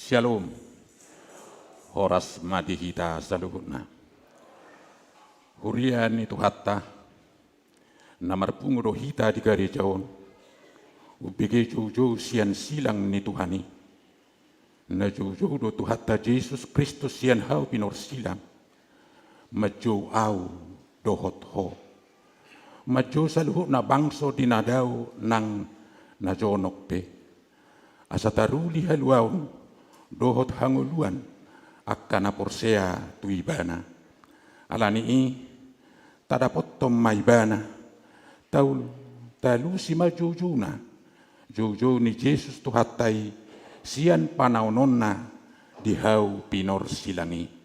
Shalom, horas madihita saluhuna. Hurian itu hatta, namar pungro hita di gari jaon, ubege jojo sian silang ni Tuhani. Na jojo do tu hatta Yesus Kristus sian hau pinor silang, majo au dohot ho. Majo saluhu na bangso dinadaw nang najonok pe. Asa taruli haluaw, dohot hanguluan akkana porsea tuibana alani tadapot tom maibana taul talusi majujuna jojo ni Jesus tuhatai sian panaononna dihau pinor silangi.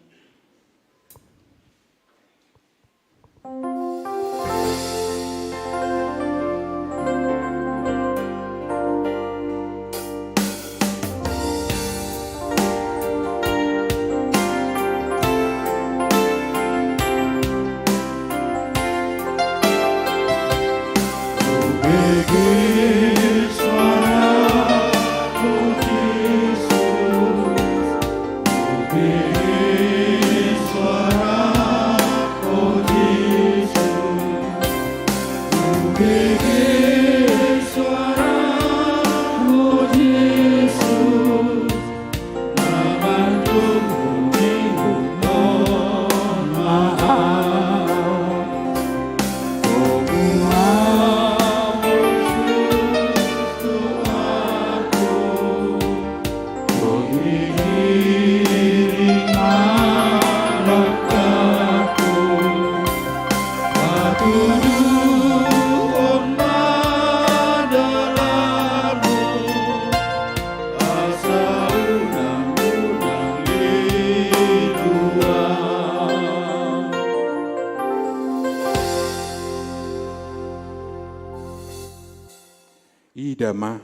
Idama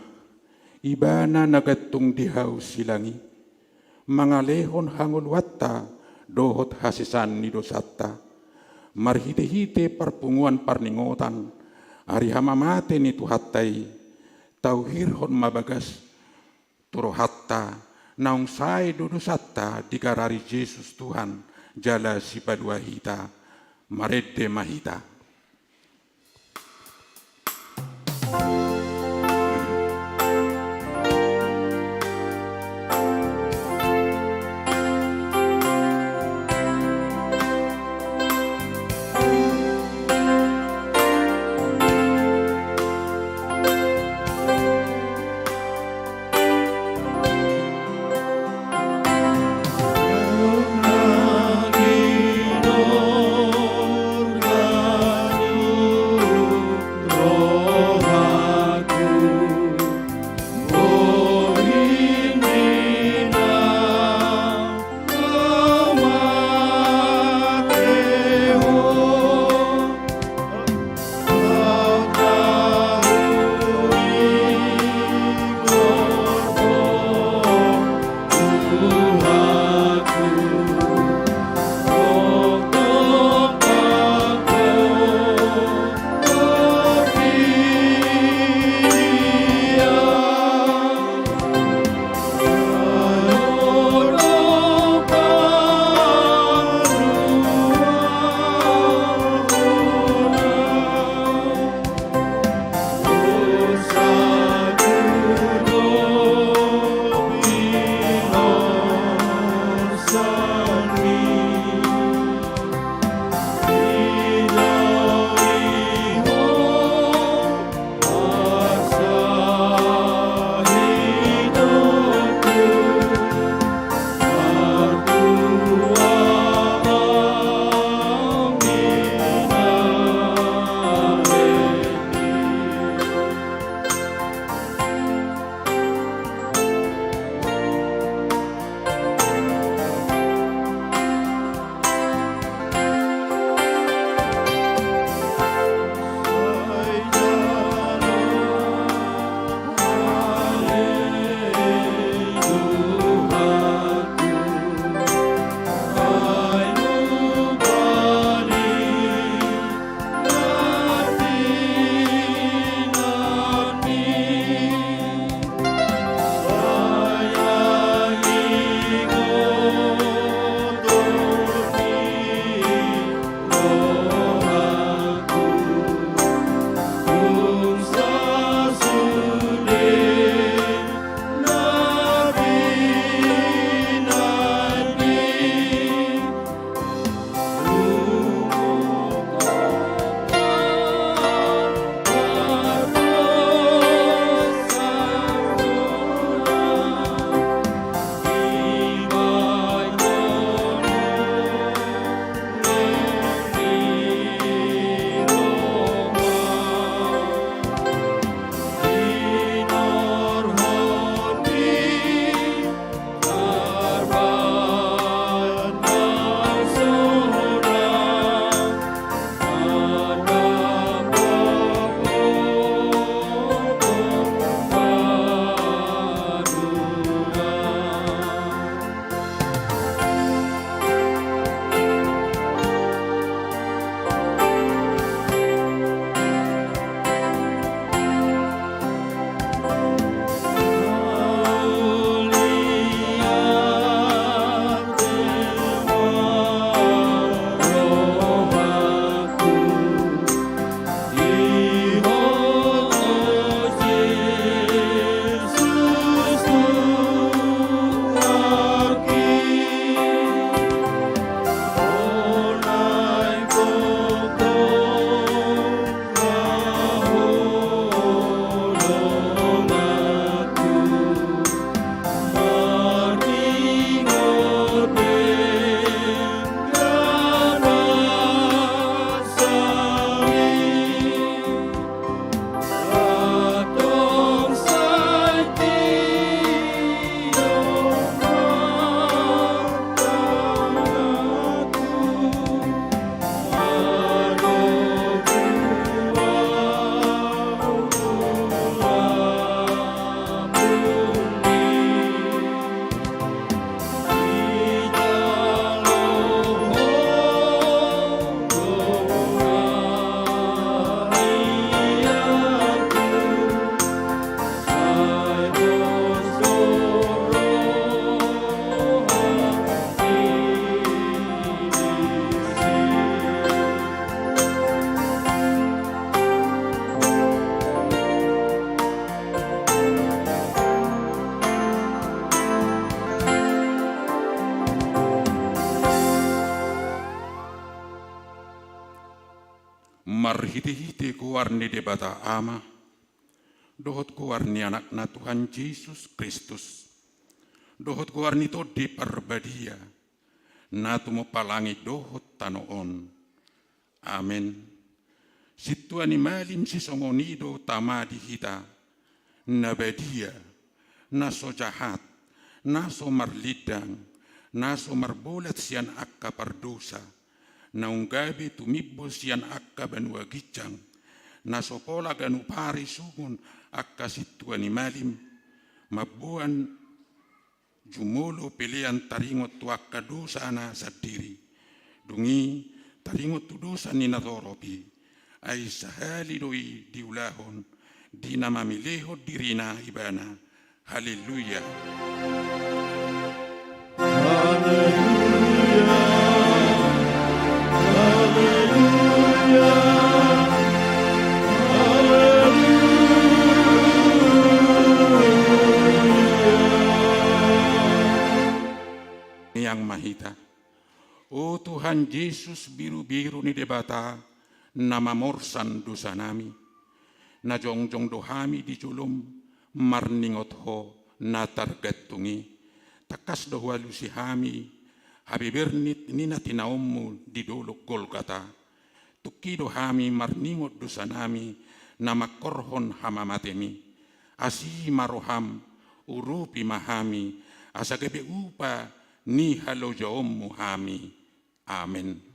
ibana nagatung dihaw silangi, mga lehon hangul watta, dohot hasisan ni dosata, marhite-hite parpunguan parningotan, ari hamamate ni tuhatay, tauhirhon mabagas, turohatta, naung say dodosata dikarari Yesus Tuhan, jala si paduahita, marede mahita. kuar ni debata ama, dohot kuar ni anakna Tuhan Yesus Kristus, dohot kuar ni to di perbadia, na tumo palangi dohot tanoon. Amen. Situa ni malim si songonido tamadi hita, na badia, na so jahat, na so marlidang, na so marbolat siyan akka pardosa, na unggabi tumibol siyan akka banua gicang, na so pola ganu pari sungun akka situa ni malim, mabuan jumulo pilihan taringot tu akka dosa na sa diri, dungi taringot tu dosa ni natoropi, ay sahali doi diulahon, di namamileho dirina ibana. Haleluya. Yang mahita, o Tuhan Yesus biru-biru ni debata, nama morsan dosa nami, na jongjong dohami di julum, marningot ho na targatungi, takas dohwalu si hami, habibernit nina tinaummu di dolok Golgata, tukido hami marningot dosa nami, na makorhon hamamatemi, asi maroham, urupi mahami, asagebe upa, ni halo jaommu hami. Amen.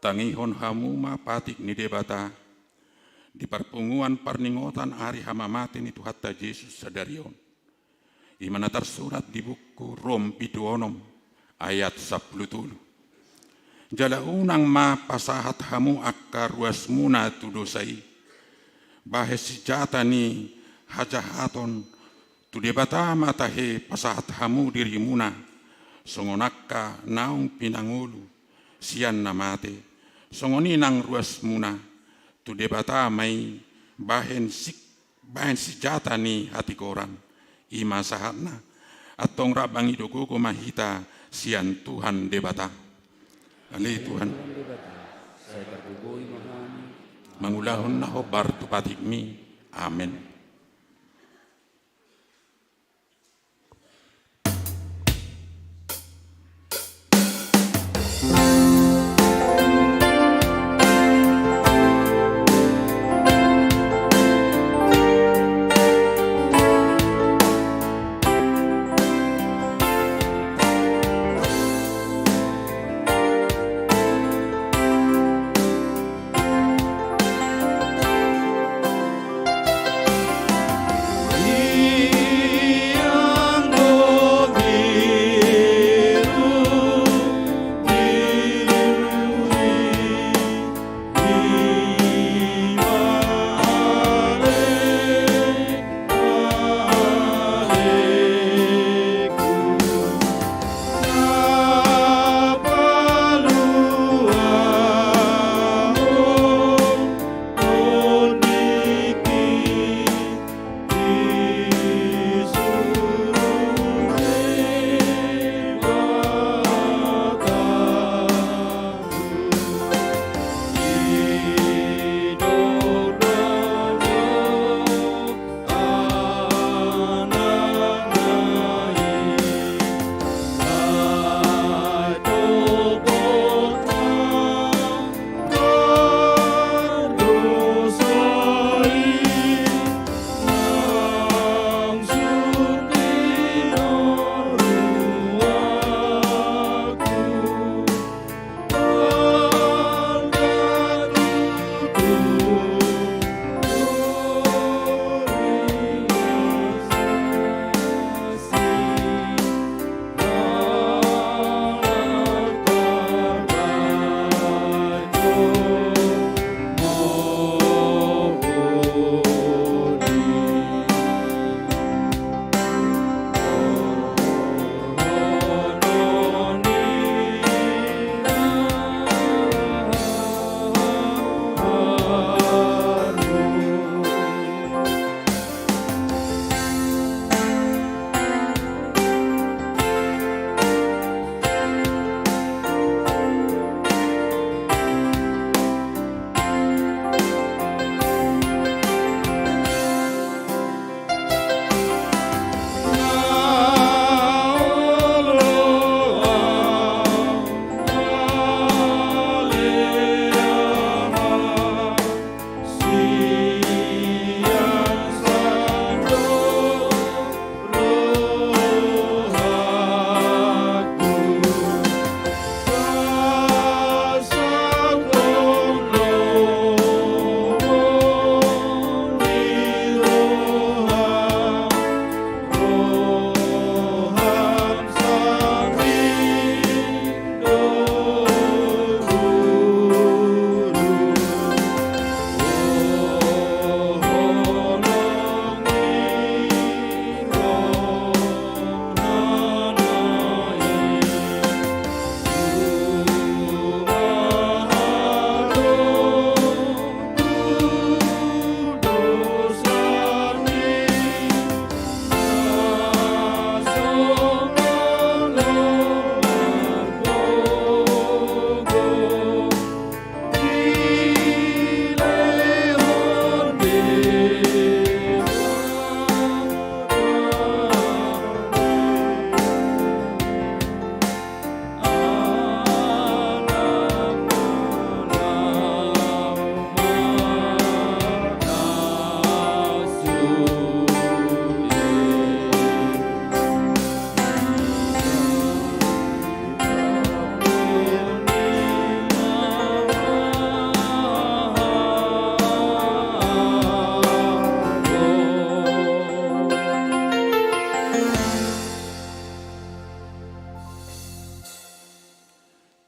Tangihon hamuma patik ni debata, di perpunguan parningotan ari hamamate ni Tuhatta Yesus sadarion. Imana tersurat di buku Rom Piduonom ayat 10. Jala unang ma pasahat hamu akka ruasmuna tu dosai, bahe sijata ni hajahaton tu debata matahe pasahat hamu dirimuna, songonakka naung pinangulu, sian namate. Songoni nang ruas muna tu debata mai bahen sijata ni hati koran ima sahatna atong rabangi dogogo mahita sian Tuhan debata. Ali Tuhan, saya terbubuhi mahami, mangulahon na ho bartu patikmi. Amen.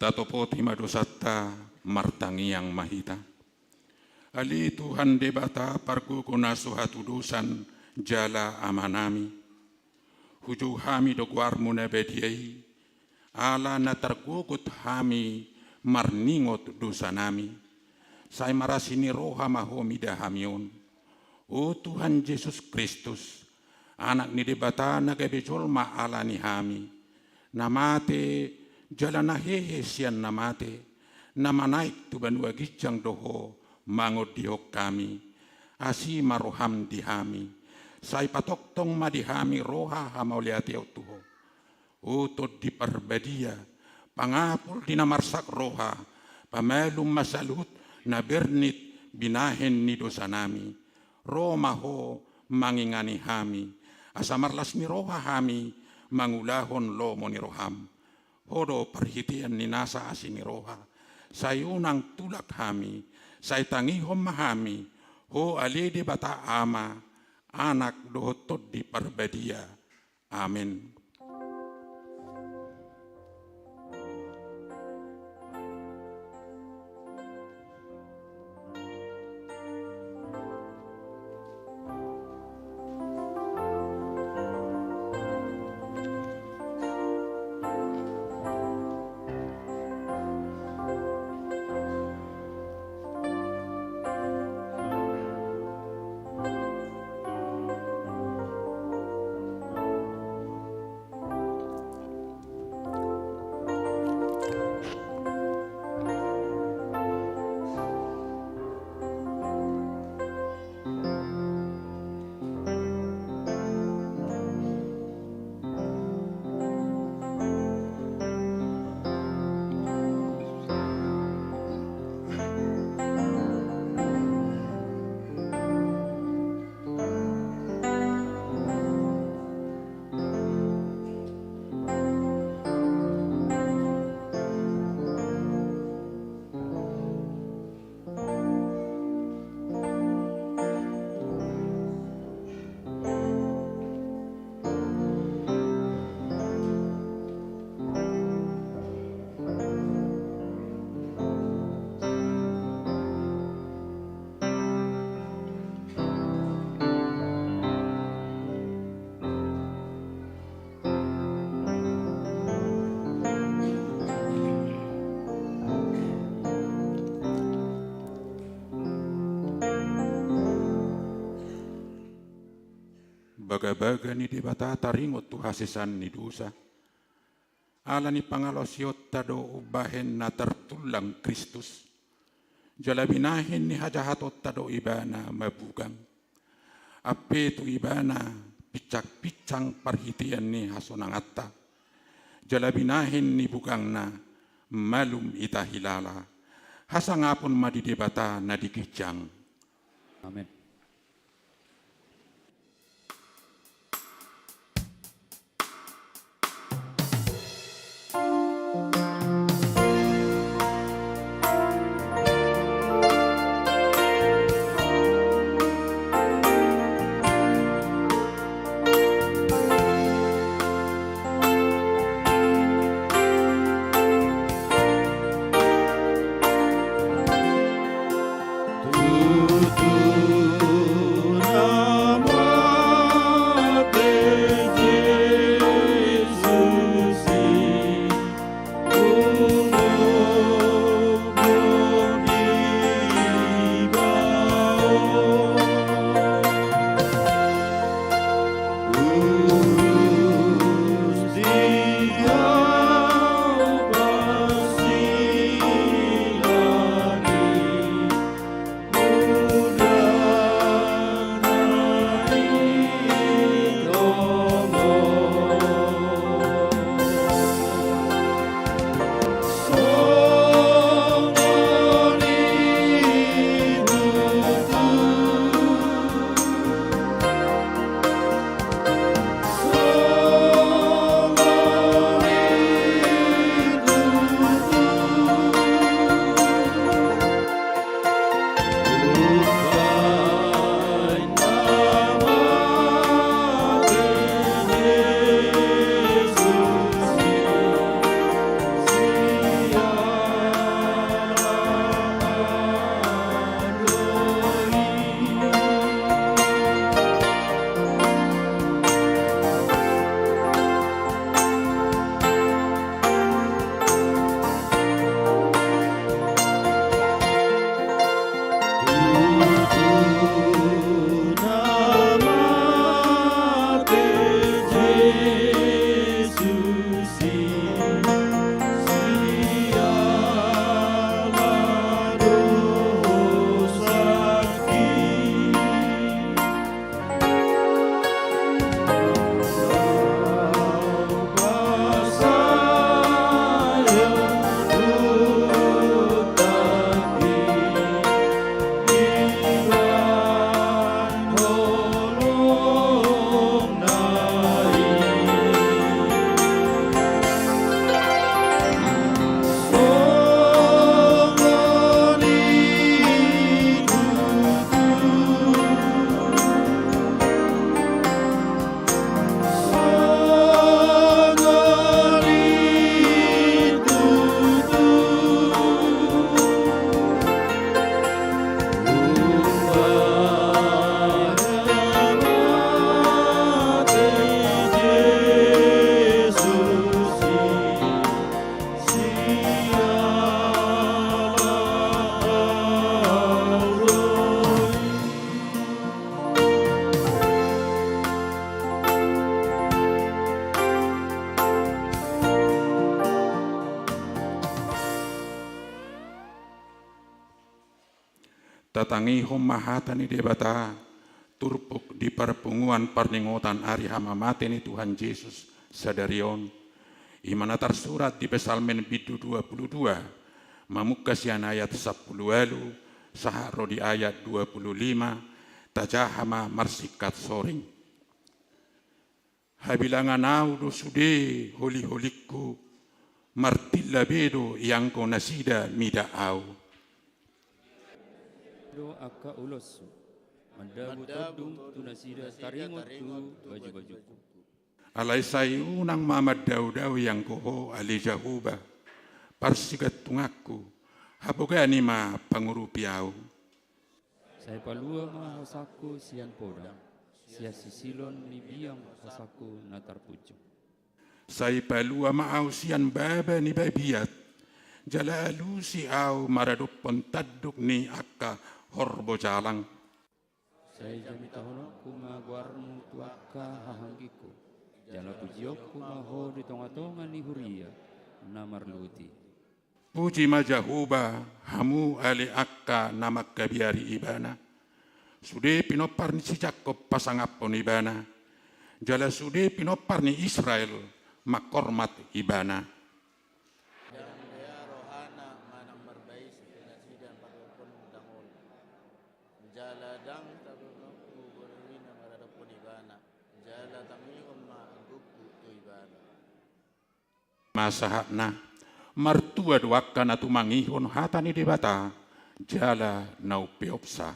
tatopoti madosata martangiang mahita. Ali Tuhan debata parguguna suhatudusan jala amanami. Huju hami dogwarmu nebediai, ala na tergugut hami marningot dosanami. Saya marasini roha mahomi dahamion. O Tuhan Yesus Kristus, Anak ni debata na kebejol maala ni hami. Namate jalan hehe sian namate. Namanaik tu banua gijang doho mangod dihok kami. Asi maroham dihami. Sai patok tong madihami roha hamauliati tuho. Utod di perbadia. Pangapul di namarsak roha. Pamelum masalut na bernit binahen ni dosa nami. Roma ho mangingani hami. Asamarlas ni roha hami, mangulahon lomo ni roham. Hodo perhitian ni nasa asin ni roha. Sayunang tulak hami, say tangihom mahami, ho alidi bata ama, anak dohotod di perbadia. Amin. Baga-baga ni di bata taringot tu hasisan ni dosa. Ala ni pangalosiot tado ubahen na tertulang Kristus. Jalabinahin ni hajahatot tado ibana mabugang. Ape tu ibana picak-picang perhitian ni hasonangata. Jalabinahin ni bugang na malum ita hilala. Hasangapon madidebata na dikijang. Amin. Tuhan tatangi homahatani debata turpuk di perpunguan parningotan ari hama mateni Tuhan Yesus sadarion imana tersurat di Psalmen bidu 22 mamukasian ayat 10 walu saharo di ayat 25 tajahama marsikat soring habilangan audo sude holi-holiku martilla bedo yang ko nasida mida au do aka ulosu mandabu todung tunasida taringot tu baju-bajuku alai sayunang mamad daw yang koho ali jahuba parsigat tungaku habogani ma pangurupiau saya palua ma hasaku sian podang sia sisilon ni biang hasaku natar pucuk sai palua maaw siyan baba ni babiat jalalu si au maradupon taduk ni akka horbo jalang saya jami tahunku ma guarnu tuaka hahanggiku jala pujiokku ma ho di tonga-tonga ni huria namar luti puji majahuba hamu ali akka namak kabiari ibana sude pinopar ni si Jakob pasangapon ibana jala sude pinopar ni Israel makormat ibana. Dan dia rohana manang berbais penasidan padopon dangol. Jaladang tabunaku berwina maradapon ibana. Jala tamihom maangguku tu ibana. Masahakna martua duakan atu mangihon hatani debata jala nau peopsa.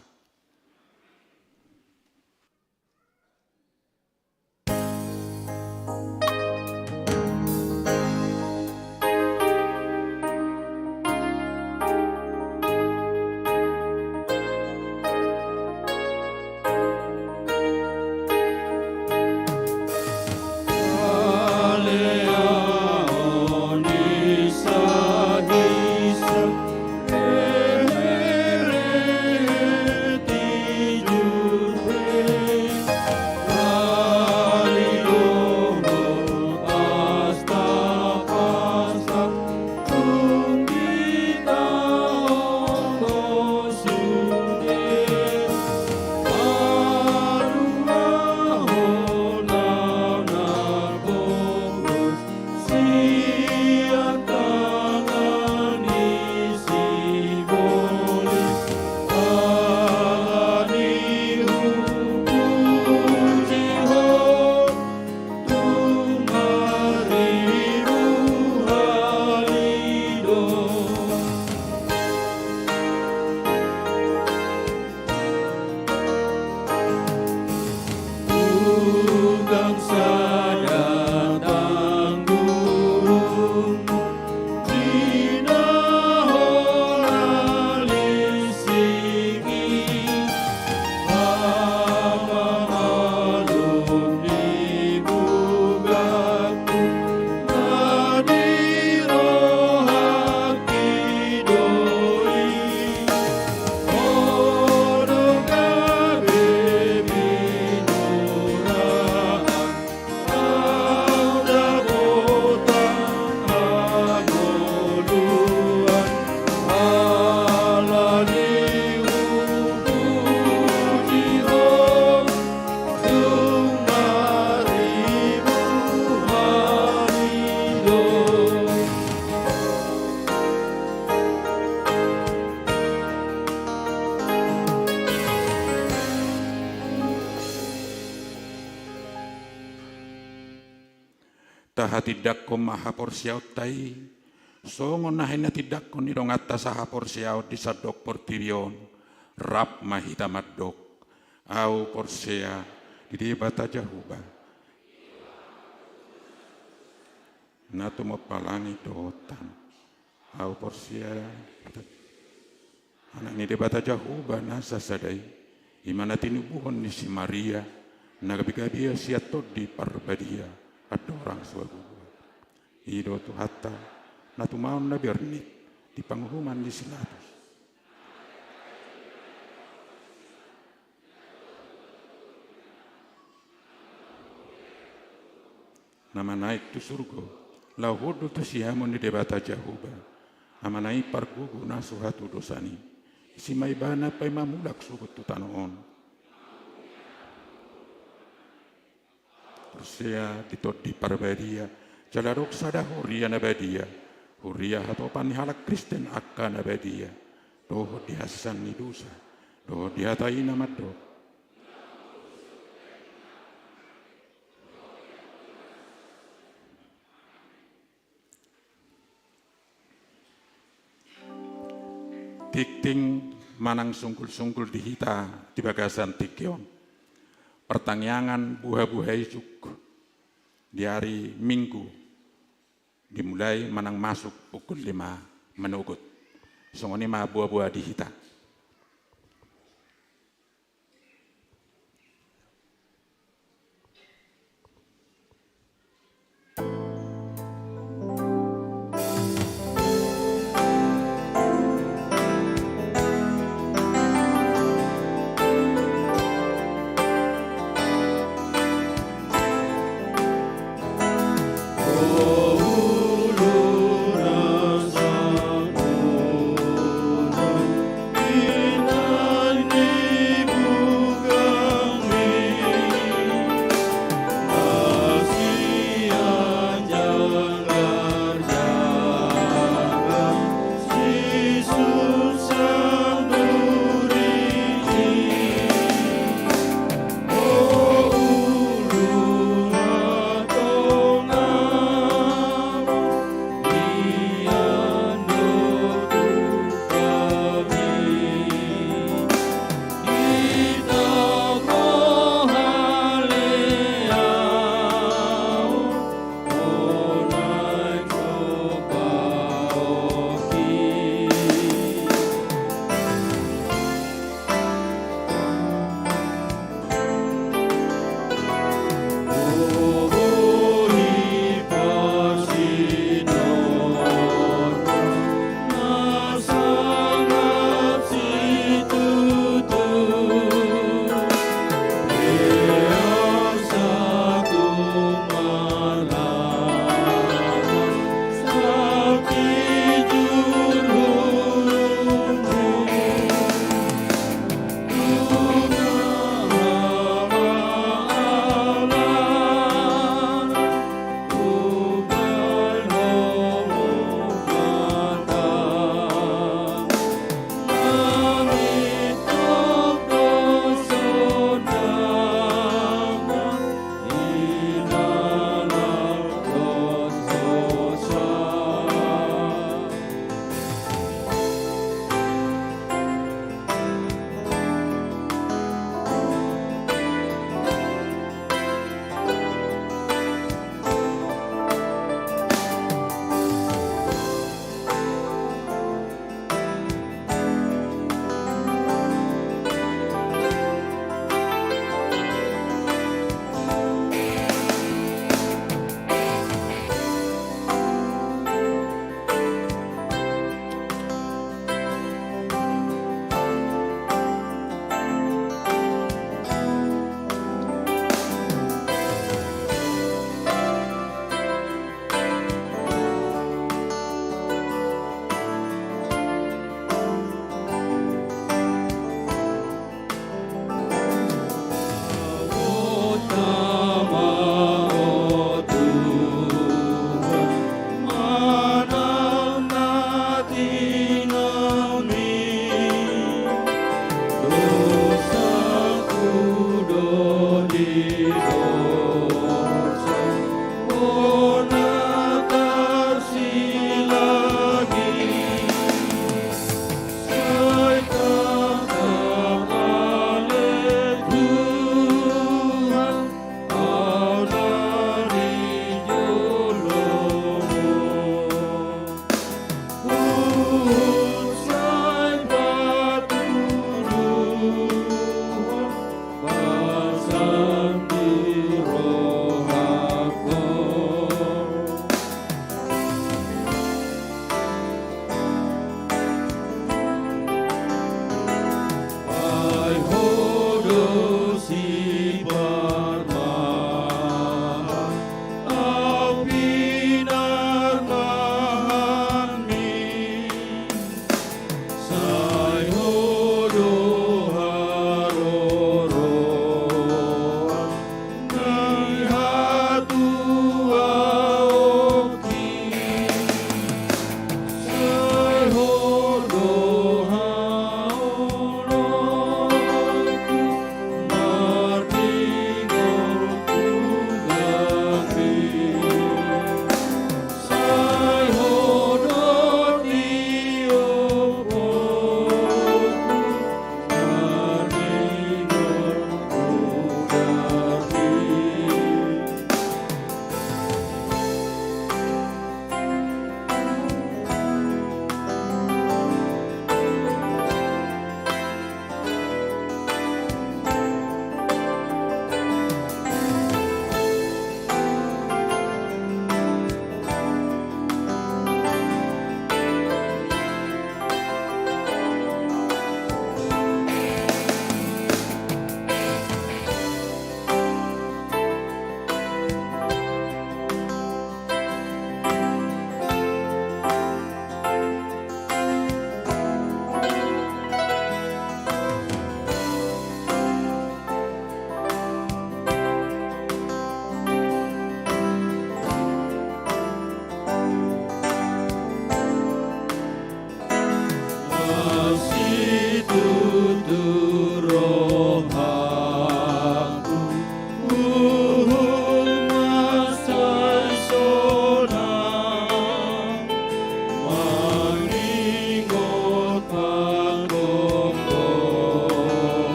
Taha tidak ko maha porsiaw tay, songon nahin na tidak ko nidong atta saha porsiaw di sadok portirion, rap mahita madok, au porsia di bata jahuba. Natu mapalangi dotan, au porsia anak ni di bata jahuba nasa sadai, imana tinubuhon ni si Maria, nagabigabia siato di parbadia. Ada orang suagugu ido tu hatta natu maun na bernit di panghuman di silatus nama naik tu surgo lau hodo tu siamon di debata jahuba nama naik pargugu nasuhatu dosani isi may bana pa'y mamulak sugot tutanoon. Rusia dito di parbadia, jalarok sada huria na badia, huria hatopan ni halak Kristen akka na badia, doho dihasan ni dosa, doho dihatai na maddo. Tikting manang sungkul-sungkul di hita di bagasan tikyon. Pertanyaan buah-buah isuk di hari Minggu dimulai manang masuk pukul 5 menugut. Songoni ma buah-buah di hita.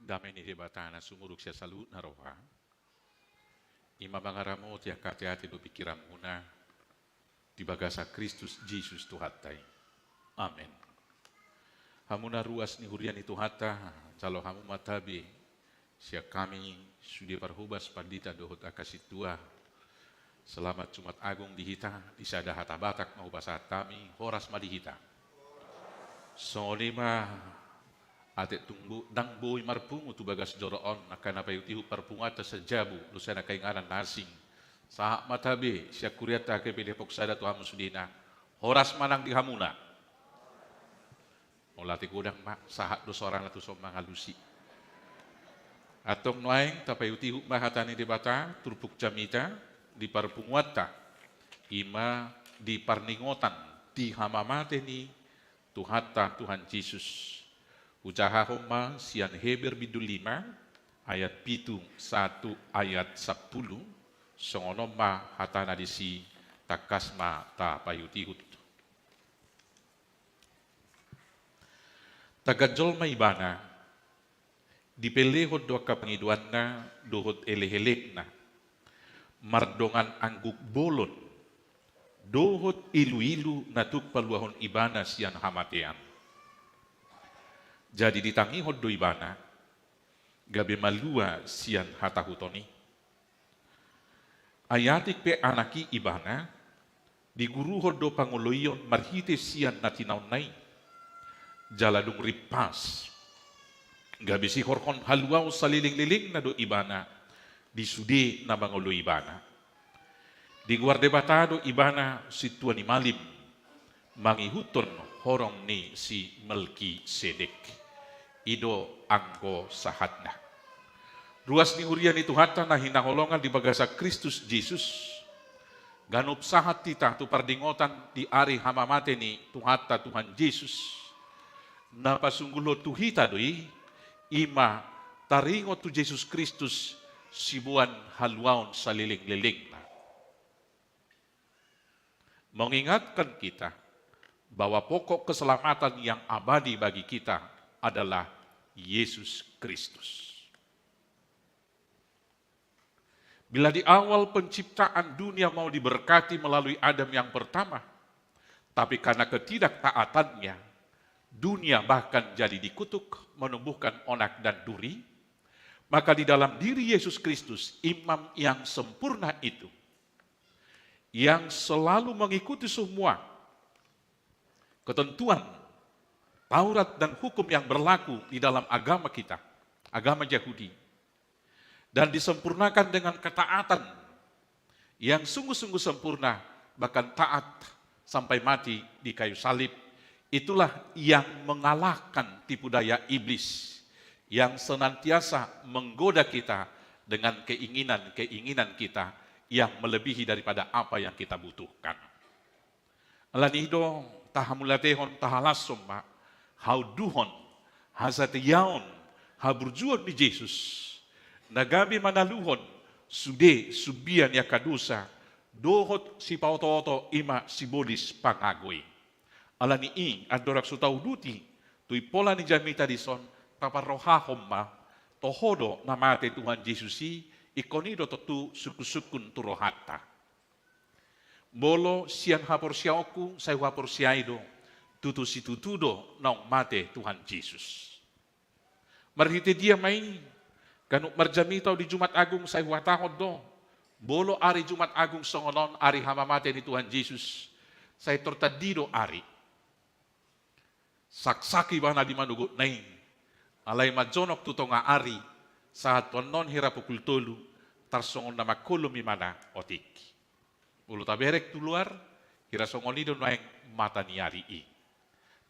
damai ni debatana sumuruk sia salut na roha. Ima bangaramo ti hati-hati do pikiran muna di bagasa Kristus Jesus Tuhatai. Amen. Hamuna ruas ni hurian itu hata calo hamu matabi sia kami sudi parhubas pandita dohot akasitua. Selamat Jumat Agung di hita di sada hata batak mau bahasa kami horas madihita. Solima ate tunggu dang boy marpungu tu bagas joroon akan apa yutihu parpungata sejabu lusana kainganan nasing sahak matabe sia kuriata ke pedepok sada tu hamu sudina horas manang di hamuna molati kudang mak sahak do sorang tu som mangalusi atong noaing tapay yutihu mahatani debata turpuk jamita di parpungwata ima di parningotan di hamamate ni Tuhata Tuhan Yesus. Ujaha homa sian Heber bidul 5 ayat 1 ayat 10 songono ma hatana disi takasma ta payutihut. Tagajol maibana dipelehod doa kapangiduanna dohot elehelekna mardongan angguk bolon dohot ilu-ilu natuk paluahon ibana sian hamatean. Jadi ditangi hoddo ibana gabe malua sian hatahutoni. Ayatik pe anaki ibana di guru hoddo pangoloyon marhite sian natinaun nai. Jaladung ripas. Gabe si horkon haluau saliling-liling na do ibana di sude na mangolo ibana. Di guarde batado ibana si tuani malim mangihuton horong ni si Melkisedek. Ido angko sahatna. Ruas ni hurian itu hata na hinaholongan di bagasa Kristus Jesus. Ganup sahat tita tu pardingotan di ari hamamate ni tuhata Tuhan Yesus. Na pasunggulo tuhita doi ima taringot tu Yesus Kristus sibuan haluaon saliling-liling na. Mengingatkan kita bahwa pokok keselamatan yang abadi bagi kita adalah Yesus Kristus. Bila di awal penciptaan dunia mau diberkati melalui Adam yang pertama, tapi karena ketidaktaatannya, dunia bahkan jadi dikutuk, menumbuhkan onak dan duri, maka di dalam diri Yesus Kristus, imam yang sempurna itu, yang selalu mengikuti semua ketentuan Taurat dan hukum yang berlaku di dalam agama kita, agama Yahudi, dan disempurnakan dengan ketaatan yang sungguh-sungguh sempurna, bahkan taat sampai mati di kayu salib. Itulah yang mengalahkan tipu daya iblis yang senantiasa menggoda kita dengan keinginan-keinginan kita yang melebihi daripada apa yang kita butuhkan. Alanido tahamulatehon tahalasomma hauduhon hazatiyaon haburjuon ni Jesus nagabi manaluhon sude subian ya kadusa dohot si pauto-oto ima sibolis pangagoy alani ing adorak sutau duti tui pola ni jamita dison paparohahom ma tohodo namate Tuhan Yesusi ikonido totu suku-sukun turohata bolo sian hapor siaoku saya hapor siaido tutu si tutudo nong mate Tuhan Yesus. Marhite dia main kanuk marjamitau di Jumat Agung saya watahod do. Bolo ari Jumat Agung songonon ari hamamate ni Tuhan Yesus. Saya tortadido ari. Saksaki bana di manugot nain. Alay majonok tutonga ari saat tonon hirapukul tolu tarsongon nama kolumi mana otik. Ulu taberek tuluar hirasongonido naeng mata ni ari i.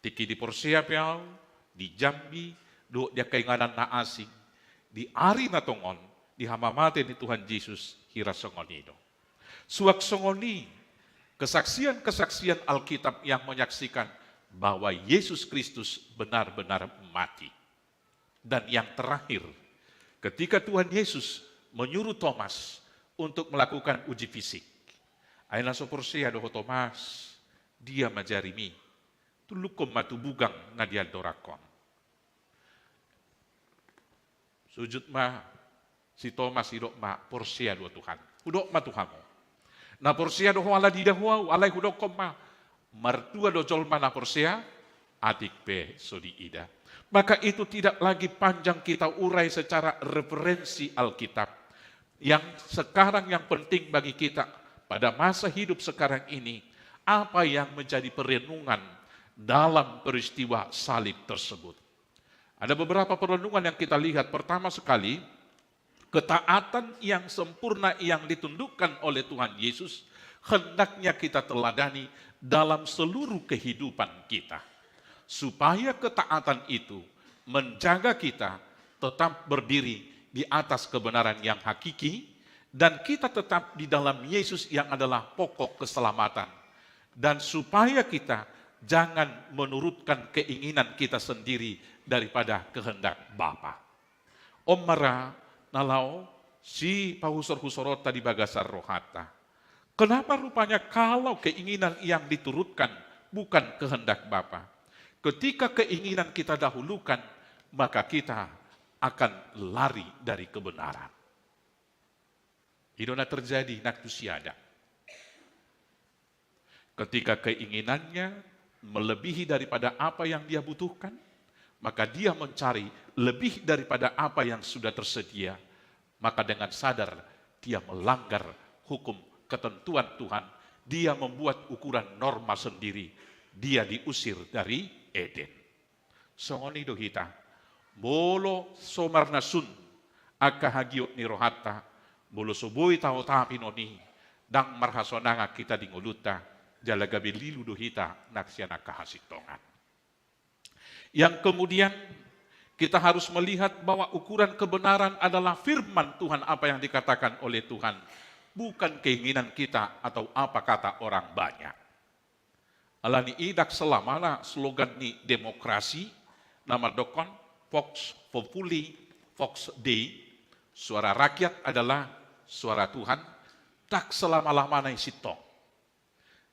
Tiki di Porsia piau, di Jambi, do dia kainganan na asing, di ari na tongon, di hamamate ni Tuhan Yesus hirasongonido. Suak songoni, kesaksian-kesaksian Alkitab yang menyaksikan bahwa Yesus Kristus benar-benar mati. Dan yang terakhir, ketika Tuhan Yesus menyuruh Thomas untuk melakukan uji fisik. Aina soporsia doho Thomas, dia majarimi. Tulukom matubugang na dial dorakon. Sujud ma, si Thomas hidok ma, porsia dua Tuhan. Hudok ma Tuhanmu. Na porsia doho ala di dahua, alai hudok ma. Martua dojol ma na porsia, adik pe sodi ida. Maka itu tidak lagi panjang kita urai secara referensi Alkitab. Yang sekarang yang penting bagi kita pada masa hidup sekarang ini, apa yang menjadi perenungan dalam peristiwa salib tersebut. Ada beberapa perenungan yang kita lihat. Pertama sekali, ketaatan yang sempurna yang ditundukkan oleh Tuhan Yesus, hendaknya kita teladani dalam seluruh kehidupan kita. Supaya ketaatan itu menjaga kita tetap berdiri di atas kebenaran yang hakiki, dan kita tetap di dalam Yesus yang adalah pokok keselamatan. Dan supaya kita jangan menurutkan keinginan kita sendiri daripada kehendak Bapa. Om Mara nalau si pahusor-husorota di bagasar rohata. Kenapa rupanya kalau keinginan yang diturutkan bukan kehendak Bapa? Ketika keinginan kita dahulukan, maka kita akan lari dari kebenaran. Idona terjadi naktu siada. Ketika keinginannya melebihi daripada apa yang dia butuhkan, maka dia mencari lebih daripada apa yang sudah tersedia. Maka dengan sadar dia melanggar hukum ketentuan Tuhan. Dia membuat ukuran norma sendiri. Dia diusir dari Eden. Songoni dohita, bolo somarna sun, aka hagiot ni rohata, bolo soboi tao tapi noni, dang marhasonanga kita di ngoluta, jalaga belilu dohita naksiana kahasitongan. Yang kemudian kita harus melihat bahwa ukuran kebenaran adalah firman Tuhan, apa yang dikatakan oleh Tuhan, bukan keinginan kita atau apa kata orang banyak. Alani idak selamana slogan ni demokrasi, nama dokon, Vox Populi, Vox Dei, suara rakyat adalah suara Tuhan, tak selama-lamana sitong.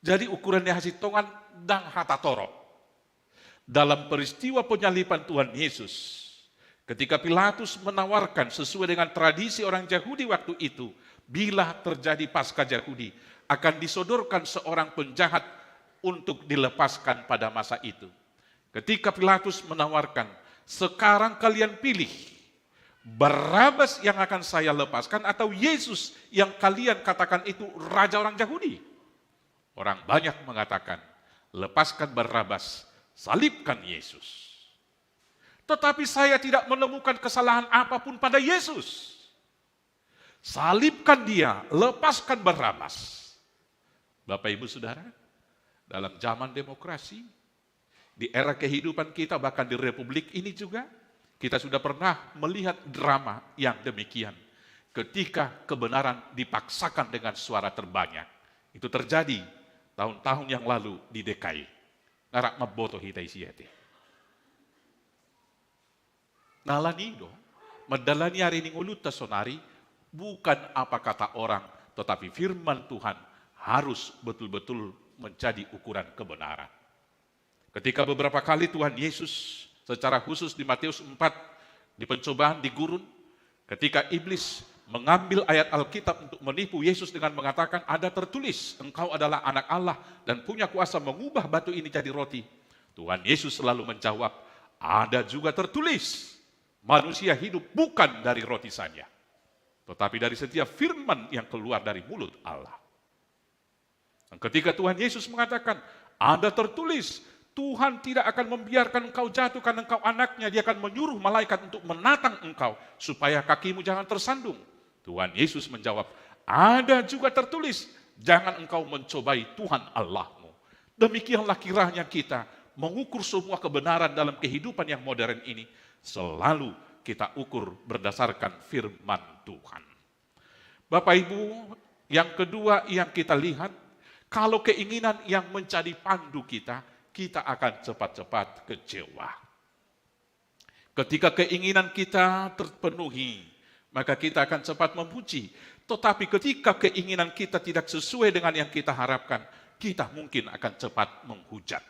Jadi ukurannya hasitongan dan hatatoro. Dalam peristiwa penyaliban Tuhan Yesus, ketika Pilatus menawarkan sesuai dengan tradisi orang Yahudi waktu itu, bila terjadi Paskah Yahudi, akan disodorkan seorang penjahat untuk dilepaskan pada masa itu. Ketika Pilatus menawarkan, sekarang kalian pilih, Barabas yang akan saya lepaskan atau Yesus yang kalian katakan itu raja orang Yahudi. Orang banyak mengatakan, lepaskan Barabas, salibkan Yesus. Tetapi saya tidak menemukan kesalahan apapun pada Yesus. Salibkan dia, lepaskan Barabas. Bapak Ibu Saudara, dalam zaman demokrasi, di era kehidupan kita, bahkan di republik ini juga, kita sudah pernah melihat drama yang demikian. Ketika kebenaran dipaksakan dengan suara terbanyak. Itu terjadi tahun-tahun yang lalu di DKI. Narak maboto hitai siete. Nalanido, medalani hari ini nguluta sonari, bukan apa kata orang, tetapi firman Tuhan harus betul-betul menjadi ukuran kebenaran. Ketika beberapa kali Tuhan Yesus secara khusus di Matius 4 di pencobaan di gurun, ketika iblis mengambil ayat Alkitab untuk menipu Yesus dengan mengatakan, ada tertulis, engkau adalah anak Allah dan punya kuasa mengubah batu ini jadi roti. Tuhan Yesus selalu menjawab, ada juga tertulis, manusia hidup bukan dari roti saja, tetapi dari setiap firman yang keluar dari mulut Allah. Dan ketika Tuhan Yesus mengatakan, ada tertulis, Tuhan tidak akan membiarkan engkau jatuh karena engkau anaknya, dia akan menyuruh malaikat untuk menatang engkau, supaya kakimu jangan tersandung. Tuhan Yesus menjawab, ada juga tertulis, jangan engkau mencobai Tuhan Allahmu. Demikianlah kiranya kita mengukur semua kebenaran dalam kehidupan yang modern ini, selalu kita ukur berdasarkan firman Tuhan. Bapak Ibu, yang kedua yang kita lihat, kalau keinginan yang menjadi pandu kita, kita akan cepat-cepat kecewa. Ketika keinginan kita terpenuhi, maka kita akan cepat memuji. Tetapi ketika keinginan kita tidak sesuai dengan yang kita harapkan, kita mungkin akan cepat menghujat.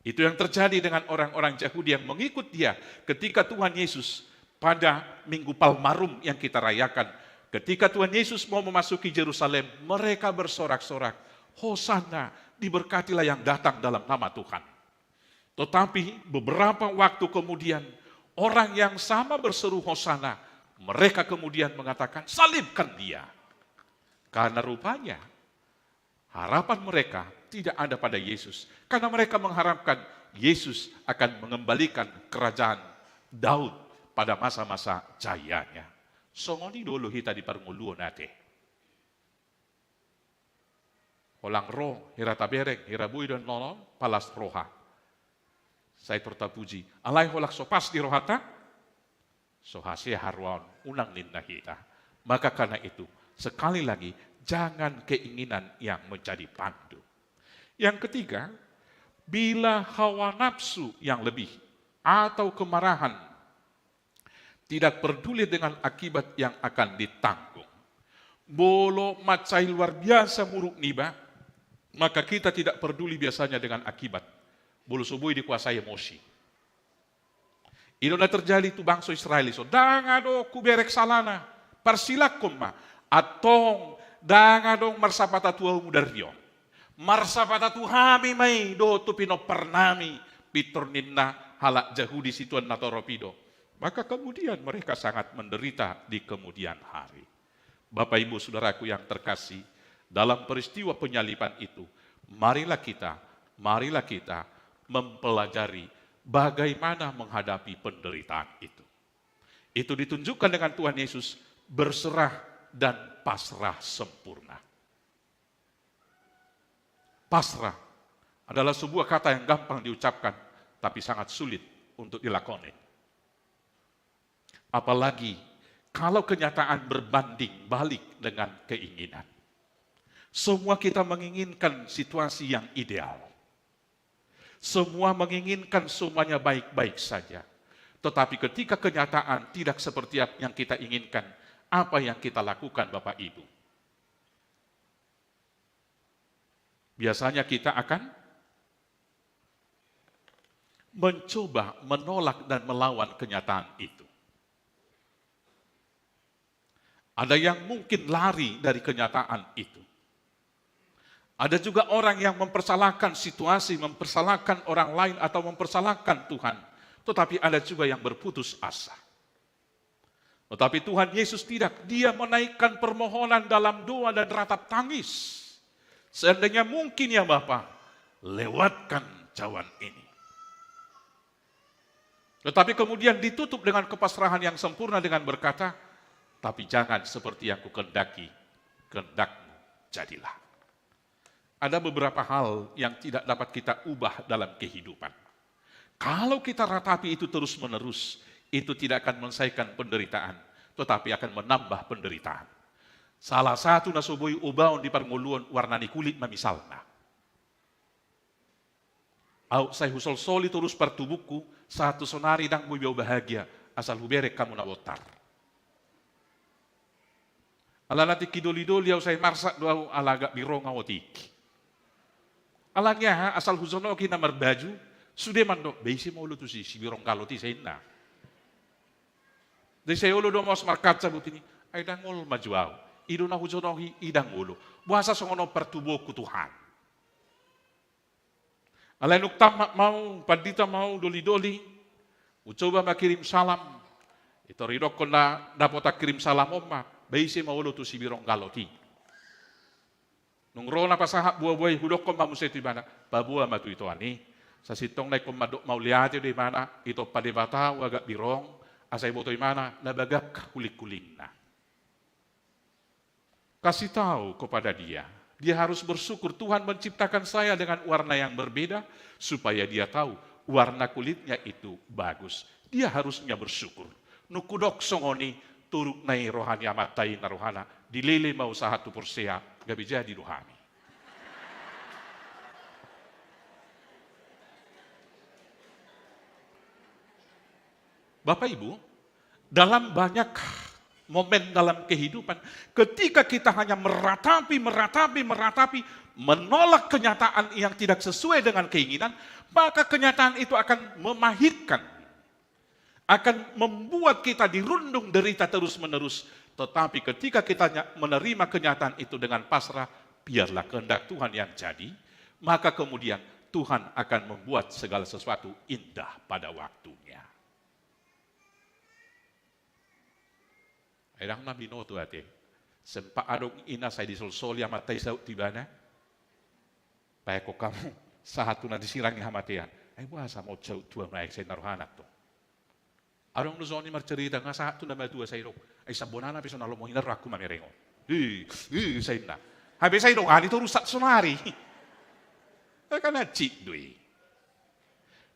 Itu yang terjadi dengan orang-orang Yahudi yang mengikut dia ketika Tuhan Yesus pada Minggu Palmarum yang kita rayakan. Ketika Tuhan Yesus mau memasuki Yerusalem, mereka bersorak-sorak, Hosana, diberkatilah yang datang dalam nama Tuhan. Tetapi beberapa waktu kemudian, orang yang sama berseru Hosana, mereka kemudian mengatakan, salibkan dia. Karena rupanya harapan mereka tidak ada pada Yesus. Karena mereka mengharapkan Yesus akan mengembalikan kerajaan Daud pada masa-masa jayanya. Songoni dulu kita di pernguluan nate. Holang roh, hira taberek, hira bui dan nolong, palas roha. Saya tertapuji. Alai holak sopas di rohata, sohasi harwan, unang ninna hita. Maka karena itu, sekali lagi, jangan keinginan yang menjadi pandu. Yang ketiga, bila hawa nafsu yang lebih atau kemarahan tidak peduli dengan akibat yang akan ditanggung. Bolo macai luar biasa muruk niba, maka kita tidak peduli biasanya dengan akibat. Bolo subui dikuasai emosi. Ino na terjadi itu bangsa Israel so, dangado kuberek salana, parsilakum ma, atong dangado marsapata tua mudaryo. Marsapata tuhami may do tu pino pernami pitor ninna halak jahudi situan natoropido. Maka kemudian mereka sangat menderita di kemudian hari. Bapak Ibu Saudaraku yang terkasih, dalam peristiwa penyaliban itu, marilah kita mempelajari bagaimana menghadapi penderitaan itu. Itu ditunjukkan dengan Tuhan Yesus berserah dan pasrah sempurna. Pasrah adalah sebuah kata yang gampang diucapkan, tapi sangat sulit untuk dilakoni. Apalagi kalau kenyataan berbanding balik dengan keinginan. Semua kita menginginkan situasi yang ideal. Semua menginginkan semuanya baik-baik saja. Tetapi ketika kenyataan tidak seperti yang kita inginkan, apa yang kita lakukan Bapak Ibu? Biasanya kita akan mencoba menolak dan melawan kenyataan itu. Ada yang mungkin lari dari kenyataan itu. Ada juga orang yang mempersalahkan situasi, mempersalahkan orang lain atau mempersalahkan Tuhan. Tetapi ada juga yang berputus asa. Tetapi Tuhan Yesus tidak, dia menaikkan permohonan dalam doa dan ratap tangis. Seandainya mungkin ya Bapa, lewatkan cawan ini. Tetapi kemudian ditutup dengan kepasrahan yang sempurna dengan berkata, tapi jangan seperti yang kukendaki, kehendakmu jadilah. Ada beberapa hal yang tidak dapat kita ubah dalam kehidupan. Kalau kita ratapi itu terus-menerus, itu tidak akan menyelesaikan penderitaan, tetapi akan menambah penderitaan. Salah satu nasoboy ubaon di parnguluan warnani kulit mamisalna. Au saya husol soli terus pertubuhku, satu sonari dang buibau bahagia, asal huberek kamu nawotar. Ala nanti kidoli-doli au saya marsak doa alaga birong awotiki. Alanya asal husono kita merbaju, sudah mando, beisi mau lu tuh si birong kaloti saya inna. Dari saya ulu doa mau semarkat sabut ini, aida ngol maju au. Ido na husono idang ulu. Buasa songono pertubuhku Tuhan. Alai nuktam mau, pandita mau doli-doli, ucoba makirim salam. Itu ridok kena dapat kirim salam omma, beisi mau ulu tuh si birong kaloti. Nung rona pasahak buah-buah hudok ko mamusay ito mana, pabuah matu ito ani. Sa sitong na kumadok mauliati di mana, ito padibata, wagak birong, asay boto mana, nabagak kulik-kuling na. Kasih tahu kepada dia harus bersyukur Tuhan menciptakan saya dengan warna yang berbeda, supaya dia tahu warna kulitnya itu bagus. Dia harusnya bersyukur. Nukudok songoni, turuk nai rohani amatai na rohana, dilele mau sahatu persea, gabi jadi rohani. Bapak Ibu, dalam banyak momen dalam kehidupan, ketika kita hanya meratapi, menolak kenyataan yang tidak sesuai dengan keinginan, maka kenyataan itu akan memahitkan, akan membuat kita dirundung derita terus-menerus. Tetapi ketika kita menerima kenyataan itu dengan pasrah, biarlah kehendak Tuhan yang jadi, maka kemudian Tuhan akan membuat segala sesuatu indah pada waktunya. Erang nabi no tu ate, sempa adong ina saya disol-sol yang matai saut tibana, baik kok kamu satu na disirangi hamatian, wasa mau jauh tua naik saya naruhanak tu. Adong nuzoni marcerita nga satu na madua sa irong. Ay sabonana piso na lumuhin na raku manirengon. Sa ina. Habi sa irong, ani to rusak sunari. Ka na cik dui.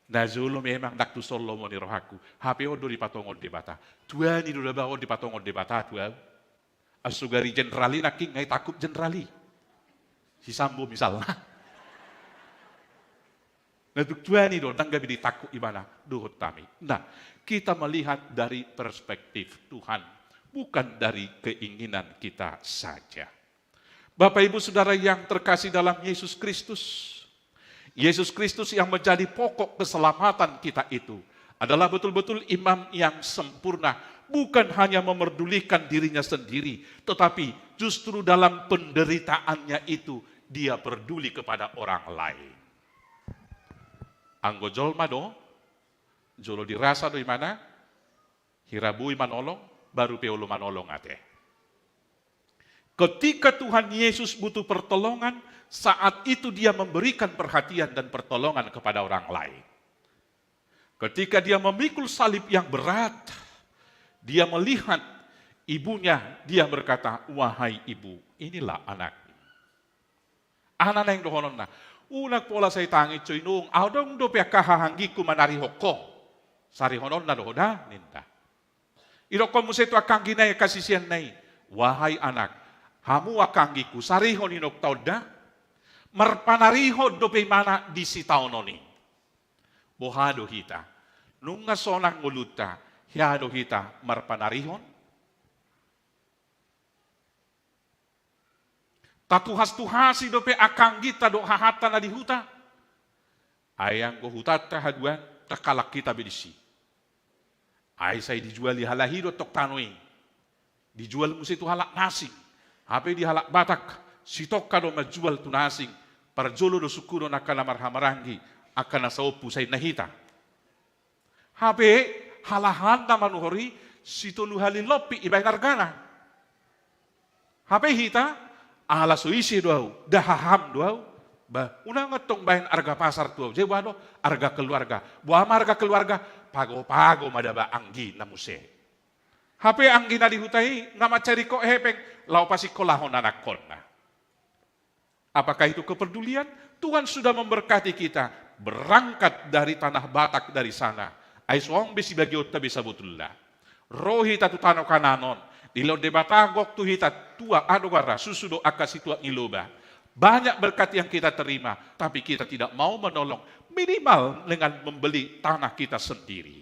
Na zulo memang daktu solo mo ni rohaku. Habi o do di patongod di bata. Tua ni do ba o di patongod di bata tua. Asugari generali na king ngay takut generali. Si Sambo misalnya. Nah, tujuan itu tanggapi di takut ibana duhut kami. Nah, kita melihat dari perspektif Tuhan, bukan dari keinginan kita saja. Bapak Ibu Saudara yang terkasih dalam Yesus Kristus, Yesus Kristus yang menjadi pokok keselamatan kita itu adalah betul-betul imam yang sempurna, bukan hanya memerdulikan dirinya sendiri, tetapi justru dalam penderitaannya itu dia peduli kepada orang lain. Anggo jolma do, jolo dirasa do imana, hirabui manolong, baru peolo manolong ate. Ketika Tuhan Yesus butuh pertolongan, saat itu dia memberikan perhatian dan pertolongan kepada orang lain. Ketika dia memikul salib yang berat, dia melihat ibunya, dia berkata, wahai ibu, inilah anakmu. Anak yang dohonon na, unak pola saya tangi cuy nung, adong do pia kahahanggiku manari hoko, sari honon na dohoda ninda. Iroko musetu akang ginay kasisian nai, wahai anak, hamu akanggiku sariho ninok tauda, marpanariho do pe mana di sitaw noni. Bohado hita, nung nasonang nguluta, hiado hita marpanarihon. Tatuhas-tuhasi dope akang kita do hahata na di huta. Ayang go hutata haduan takalak kita bidisi. Ay say dijual di halahiro tok tanoi. Dijual musi tu halak nasing. Hape di halak batak. Sitok ka do majual tu nasing. Parjolo do sukuro na marhamarangi. Akan na saupu say nahita. Hape halahanda manuhori. Sito nuhali lopi ibay nargana. Hape hita. Ala suisi doau, dahaham doau, una ngetong bayan arga pasar tuau, je wano arga keluarga, buama arga keluarga, pago madaba anggi namuse. HP anggi na dihutai, nama cari kok hepeng, lau pasi kolahon anak kona. Apakah itu kepedulian? Tuhan sudah memberkati kita, berangkat dari tanah Batak dari sana. Aiswong besi bagi otta bisa butullah. Rohi tatu tano kananon. Di lo debatagok tu hita tua adogara susudo akasi tua iloba. Banyak berkat yang kita terima, tapi kita tidak mau menolong minimal dengan membeli tanah kita sendiri.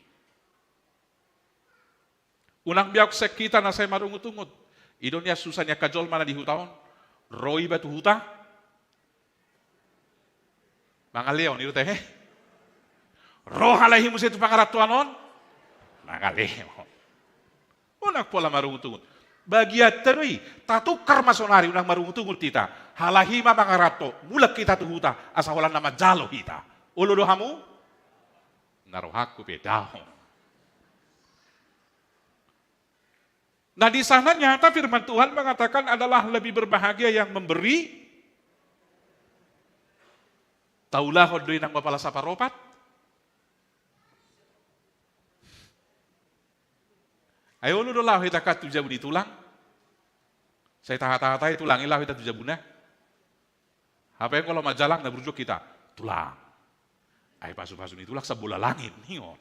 Unang biak sek kita na saya marungut-ungut. Idonya susahnya kajol mana di hutaon. Roi batu huta. Mangaleon itu teh. Rohalahi musi itu pangaratuanon. Mangaleon. Unak pola marungut-ungut. Bagiat terui, tatukar masonari unang marungut-ungut kita. Halahima mangarato, mulak kita tuhuta, asawalan nama jalo kita. Ulu dohamu, narohaku pedahon. Nah di sana nyata firman Tuhan mengatakan adalah lebih berbahagia yang memberi. Taulah hodoi nang bapala saparopat. Ayo lu dolah kita kat tujabu di tulang. Saya tahat-tahatai tulang ilah kita tujabuna. Apa yang kalau majalang na berujung kita tulang. Ay pasu-pasu ni tulang sabola langit niyon.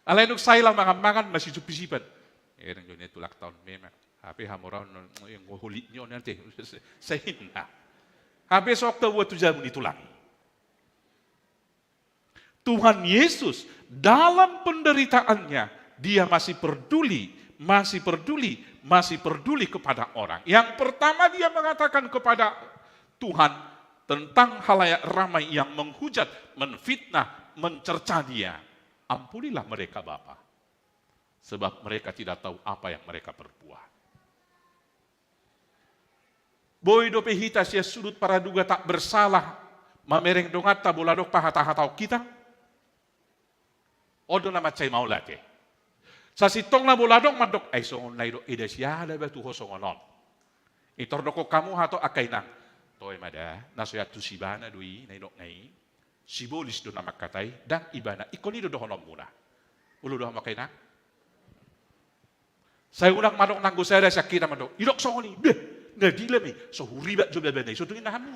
Alay nuk saya lang mangan masih supisipan. Nang jonya tulak tahun memang. Hape hamoraw yang huli niyon nanti. Sahin na. Hape sok tawa tujabu di tulang. Tuhan Yesus dalam penderitaannya dia masih peduli kepada orang. Yang pertama dia mengatakan kepada Tuhan tentang halayak ramai yang menghujat, menfitnah, mencerca dia. Ampunilah mereka Bapa. sebab mereka tidak tahu apa yang mereka perbuat. Boy dope hita sia sudut para duga tak bersalah, mamereng dongat tabuladok pahatah-hatau kita. Odo nama cai maulate. Sa sitong na buladong madok ay songon naido ida siya ada batu hosongonon. Itor doko kamu hato akay nang toy mada nasoya tu sibana dui naidok nai. Sibolis do nama katay dan ibana ikoni do dohonom muna. Ulu do makay nang. Saya ulang madok nanggo saya ada sakit madok. Idok songoni. Beh. Nggak gila nih, so huribat coba benay, so tungin na hamu.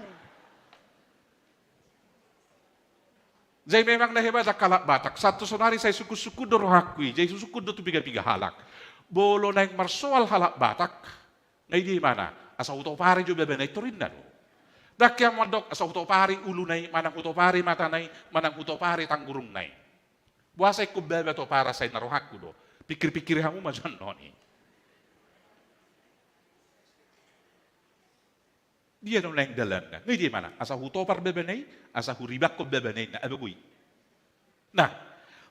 Jay memang na hebat kalak batak. Satu sonari saya suku-suku dorohakui, jay suku do tu piga-piga halak. Bolo na yung marsoal halak batak, ngay di mana? Asa utopari coba benay, turin na do. Dak yang madok, asa utopari ulu nay, manang utopari mata nay, manang utopari tanggurung nay. Buasay kubebe to para say narohaku do. Pikir-pikir hamu majan noni. Dia nung nang dalan na. Ngayon di mana? Asa hutopar bebenay, asa huribak ko bebenay na abagui. Nah,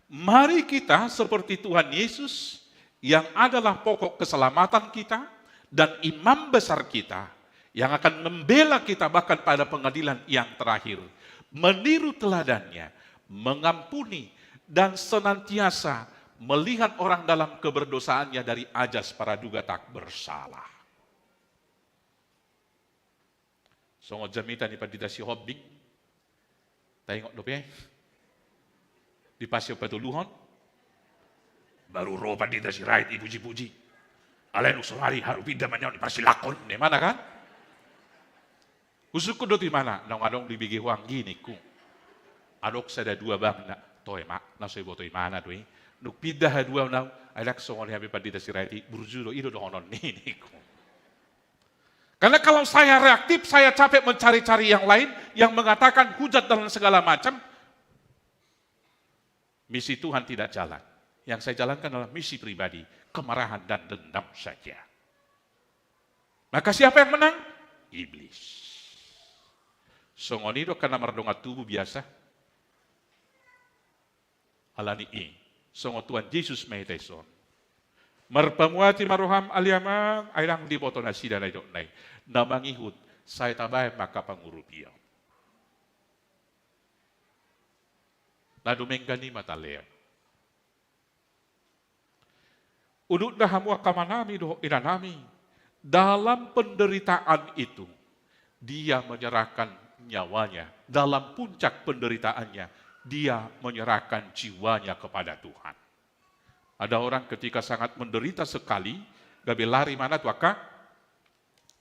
mari kita seperti Tuhan Yesus yang adalah pokok keselamatan kita dan imam besar kita yang akan membela kita bahkan pada pengadilan yang terakhir. Meniru teladannya, mengampuni dan senantiasa melihat orang dalam keberdosaannya dari ajas para duga tak bersalah. Songo jamita ni padita si hobbing. Tengok dope. Di pasio patuluhon. Baru roh padita si right ipuji-puji. Alain usomari haru pindah manyaw ni pasilakon. Di mana kan? Usuk ko do ti mana? Nang adong dibigi huang gini ku. Adok sada dua bang na. Toy mak. Nasoy boto imana doy. Nuk pindah dua naw. Alak songo ni habi padita si right. Burjudo ido dohonon nini ku. Karena kalau saya reaktif, saya capek mencari-cari yang lain, yang mengatakan hujat dan segala macam, misi Tuhan tidak jalan. Yang saya jalankan adalah misi pribadi, kemarahan dan dendam saja. Maka siapa yang menang? Iblis. Songonido karena merdonga tubuh biasa. Alani i. Songo Tuhan Yesus Maheteson. Marpamuati maruham aliamang airang di boto na sida na idok nai. Namangihut, saya tabay maka pangurupiyaw. Nadumengkani matalea. Udut na hamua kamanami do inanami. Dalam penderitaan itu, dia menyerahkan nyawanya. Dalam puncak penderitaannya, dia menyerahkan jiwanya kepada Tuhan. Ada orang ketika sangat menderita sekali, gabe lari mana tu aka?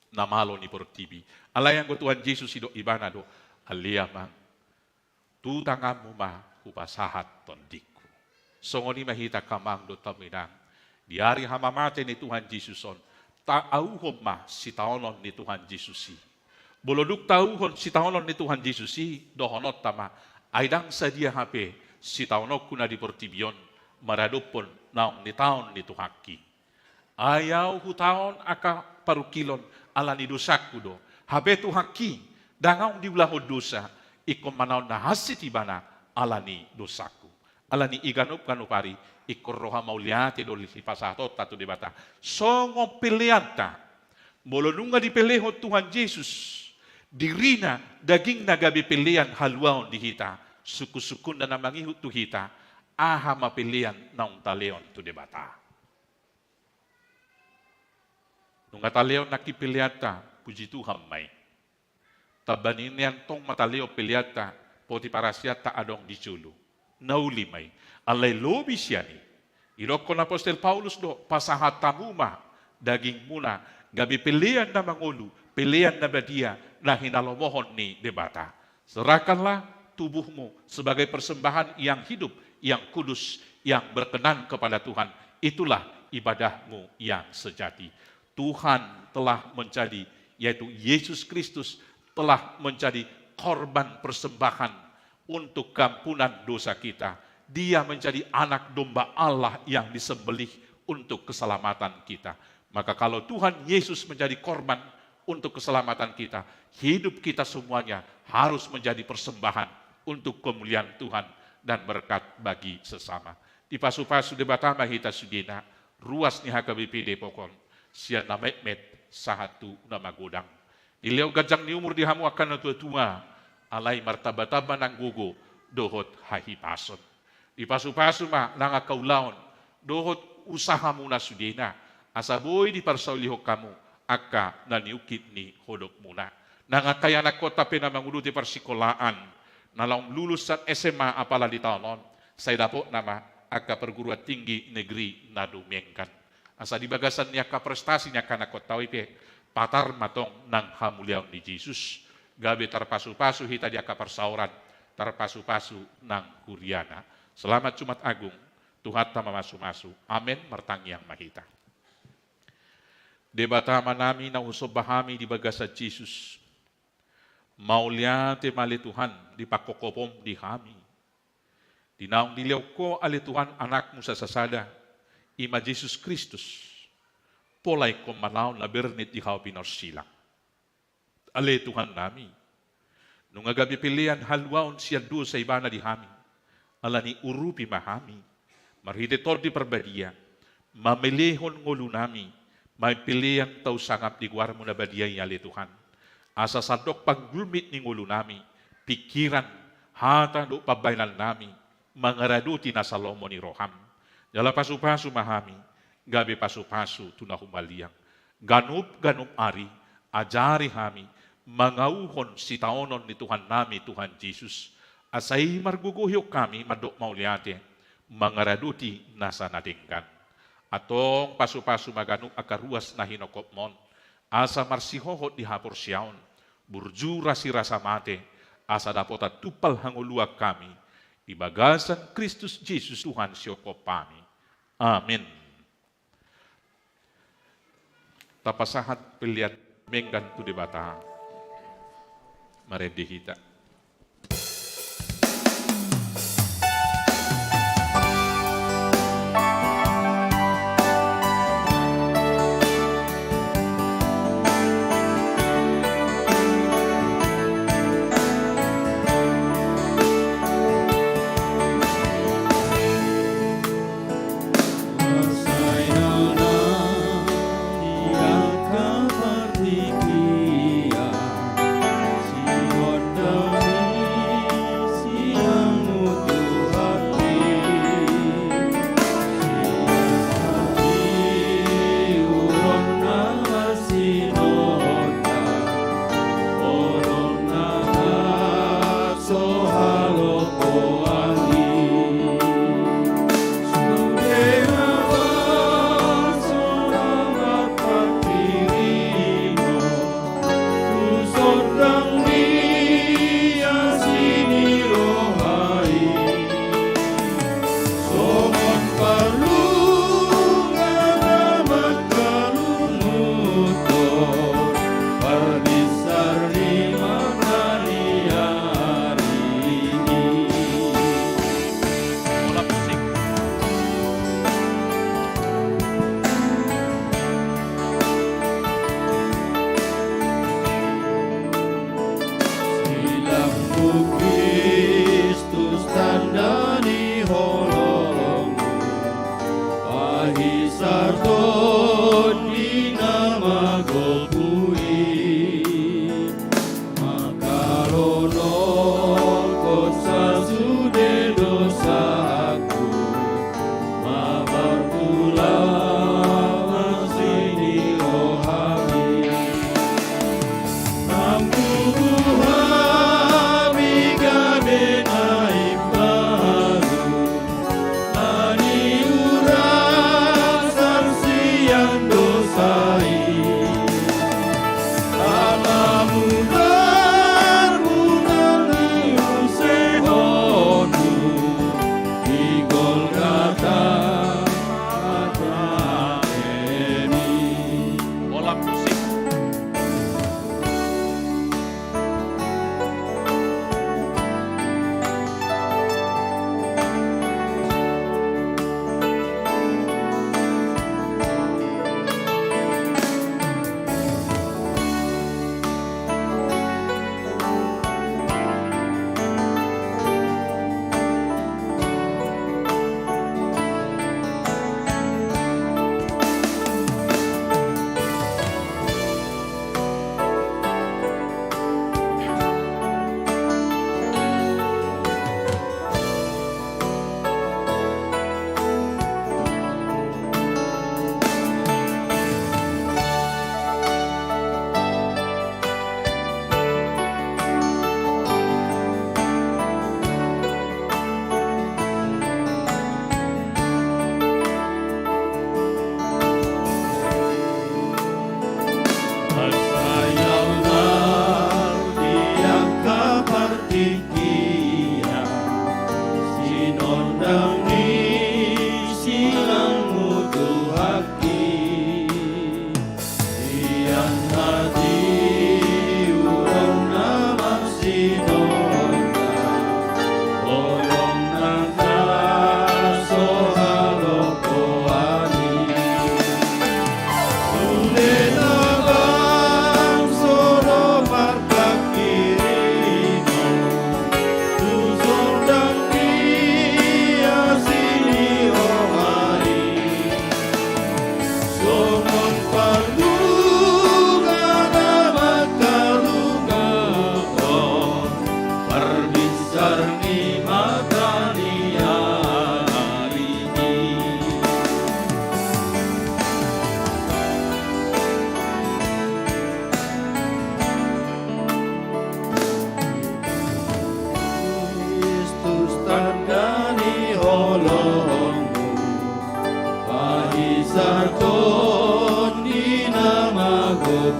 Namalo ni portibi. Ala yang Tuhan Yesus hidup ibana do. Aliamang. Tu tangamu mah hupasahat tondiku. Songoni mahita kamang do taminang. Di hari hamamate ni Tuhan Yesuson. Taauhom mah si taonon ni Tuhan Yesusi. Boloduk tauhon si taonon ni Tuhan Yesusi. Dohonot tama. Aidang sadia hape si taonok kuna di portibion. Maradupon naong ni taon ni Tuhaki. Ayaw hutaon aka parukilon ala ni dosaku do. Habe Tuhaki dangaw di ulah dosa ikon manaw na hasit ibana ala ni dosaku. Ala ni iganup kanupari ikon roha mauliati do li pasatot tatu debata. Songo pilianta. Molonunga di peleho Tuhan Yesus. Dirina daging nagabi pilihan haluaon di hita. Suku-sukun na namangihut tu hita. Aha mapilian naung taleon tu debata. Nunga taleon nakipiliata, puji Tuhan may. Tabanin yan tong mataleo piliata, poti parasyata adong diculu. Nauli may. Alay lobi siya ni. Irokon Apostol Paulus do, pasahat tamuma, daging muna, gabi pilihan na mangulu, pilihan na badia, na hinalomohon ni debata. Serahkanlah tubuhmu sebagai persembahan yang hidup, yang kudus, yang berkenan kepada Tuhan. Itulah ibadahmu yang sejati. Tuhan telah menjadi, yaitu Yesus Kristus telah menjadi korban persembahan untuk kampunan dosa kita. Dia menjadi anak domba Allah yang disembelih untuk keselamatan kita. Maka kalau Tuhan Yesus menjadi korban untuk keselamatan kita, hidup kita semuanya harus menjadi persembahan untuk kemuliaan Tuhan dan berkat bagi sesama. Di pasu-pasu de batama hita sudina, ruas ni HKBP Depokon, siya na met sahatu na magodang. Ilaw gajang ni umur di hamu akan na tua-tua, alay martaba-taba ng gugo, dohot hahipason. Di pasu-pasu ma, nangakaulaon, dohot usaha muna sudina, asaboy di parsaulihok kamu, aka naniukit ni hodok muna. Nangakaya na kota pinamanguluti parsikolaan, nalang lulus sa SMA apala di taonon, saya dapat nama aka perguruan tinggi negeri nadumengkan. Asa di bagasan niya ka prestasi niya ka nakotawi pe, patar matong nang hamuliaw ni Jesus. Gabi tarpasu-pasu hita dia ka persauran, tarpasu-pasu nang Kuriana. Selamat Jumat Agung, Tuhan tama masu-masu. Amin, martangyang mahita. Debatama nami na usob bahami di bagasan Jesus. Mauliate mali Tuhan di pakokopom di kami. Dinaong diliw ko ali Tuhan anakmu sa sasada, ima Jesus Kristus, polay ko manaw na bernit di kau pinarsilang. Ali Tuhan nami, nung agabi pilihan halwaon siya do sa ibana di kami, ala ni urupi mahami, marhidetor di perbadia, mamilihon ngulu nami, may pilihan tau sangap di guar mo na badiyay ali Tuhan. Asa sadok paggulmit ni ngulu nami, pikiran, hata do pabaylan nami, mangaraduti na salomo ni Roham. Jala pasu-pasu mahami, gabi pasu-pasu tunahumaliang. Ganup ari, ajari hami, mangauhon si taonon ni Tuhan nami, Tuhan Jesus. Asay marguguhyok kami, madok mauliate, mangaraduti nasa natinggan. Atong pasu-pasu maganup akaruas na hinokopmon, asa marsihohot di hapor siyaon, burjura si rasa mate, asa dapota tupal hanguluak kami, ibagasan Kristus Jesus Tuhan siyoko pami. Amin. Tapasahat pilihan menggan tu debata. Maredi kita. Tiada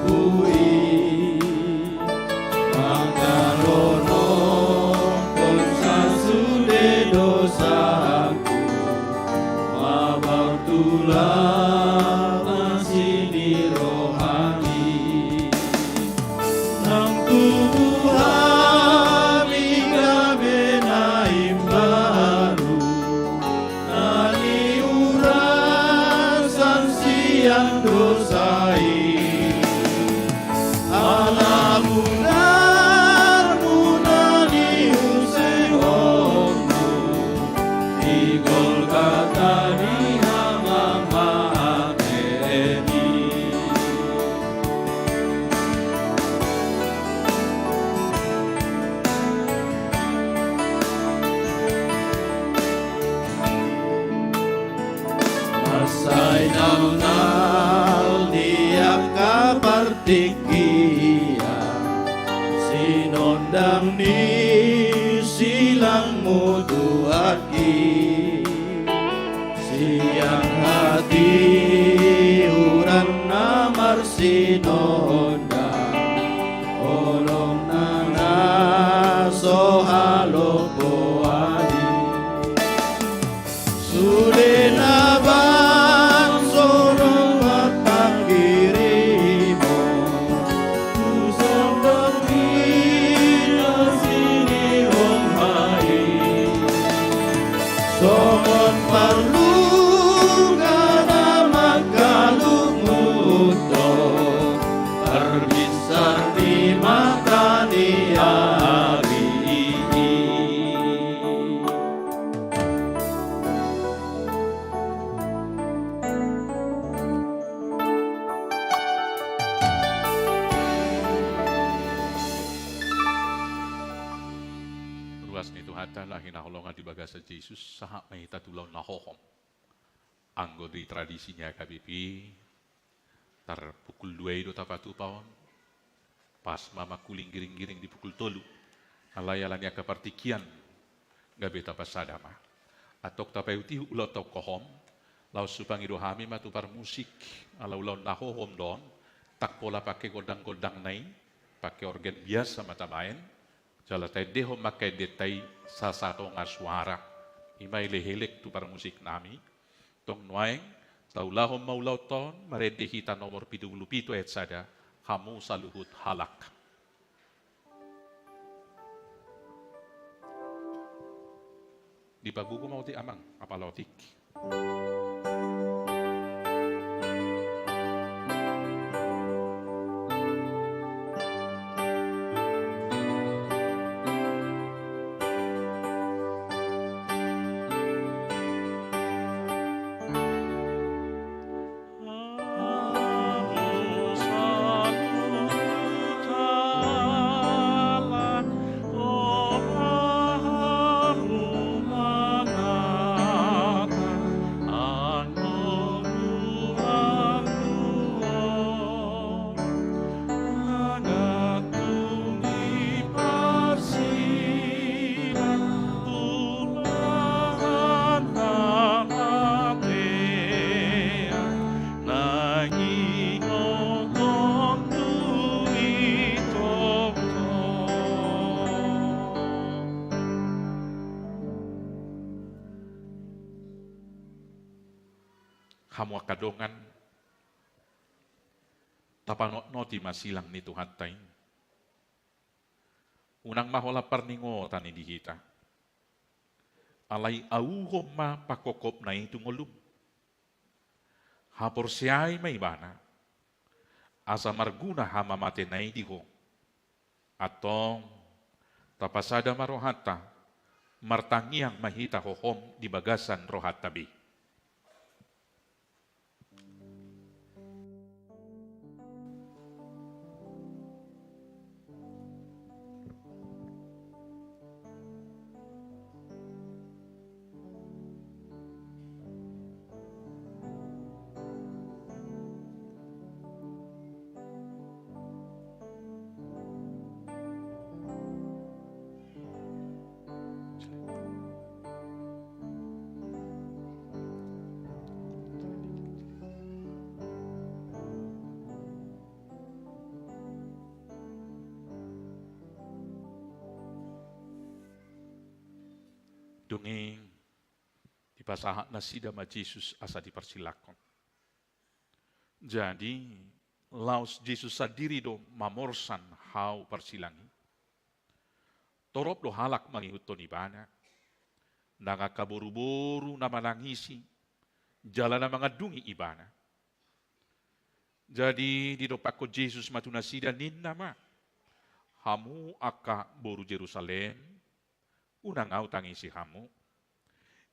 bui mangalono konsa sude dosaku mabautulah masini rohani nang Tuhan gabe naim baru nani urasan siang dosai alamunar munani usehomu di Golgata di hamama ini Masai naunal dia kapartikia sinondang ni silang mutu aki siang hati uran namar sinondang olong nana sohalo poadi Sudena bang sorong batang dirimu Tusam dapina sini om hai Somon parlu gana makalung muto Terbisar di mata di hari ini Ruas ni Tuhata lah hinaholongan di bagasa Yesus sahak mahita tulaw na hohom. Anggo di tradisinya KBP tar pukul 2 do tapatu paon pas mama kuling giring-giring di pukul 3 alayalannya kepartikian gabe tapas sadama atok tapeuti ulo tok kohom lau supangi dohami matu par musik alau lau nahohom don tak pola pakai godang-godang nai pakai organ biasa mata main jala tay deho makai detai sasato ngaswara imai lehelek tu par musik nami tong nuaeng taulahom maulau ton maredehita nomor 77 et sada hamu saluhut halak. Di pagugo mau ti amang apalotik. Hamwa kadongan tapangot noti masilang ni Tuhan taing. Unang mahola parningo tani dihita. Alay auho ma pakokop na itu ngolum. Hapor siyay may bana. Asa marguna hama mate na itiho. Atong tapasada marohata martangiang mahita hohom di bagasan rohat tabi. dongeng di pasahat nasida ma Jesus asa dipersilakon. Jadi laos Jesus sadiri do mamorsan hau persilangi. Torop do halak mangihuton ibana. Nanga kaboru-boru na manangisi. Jalan na mangadungi ibana. Jadi di dopako Jesus matunasida ninna ma. Hamu aka boru Jerusalem. Unang au tangisi hamu.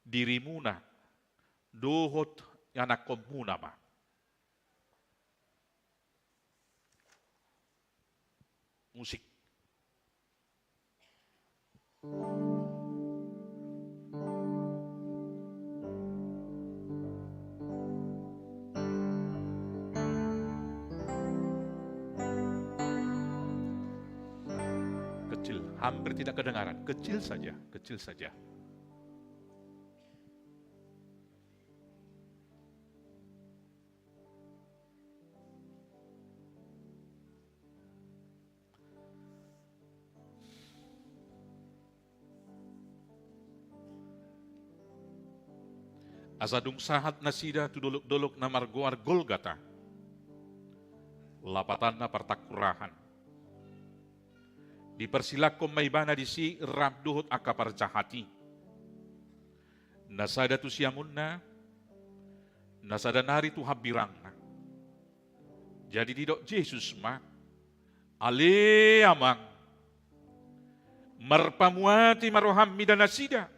Dirimu na dohot yanak komuna ma. Musik. Kecil, hampir tidak kedengaran, kecil saja, kecil saja. Asadung sahat nasida tu dolok-dolok na margoar Golgata. Lapatan na partakurahan. Dipersilakom may bana di si rabduhot akapar jahati. Nasada tu siamun na, nasada nari tu habirang na. Jadi didok Jesus ma, ale amang, marpamuati maroham mida nasida.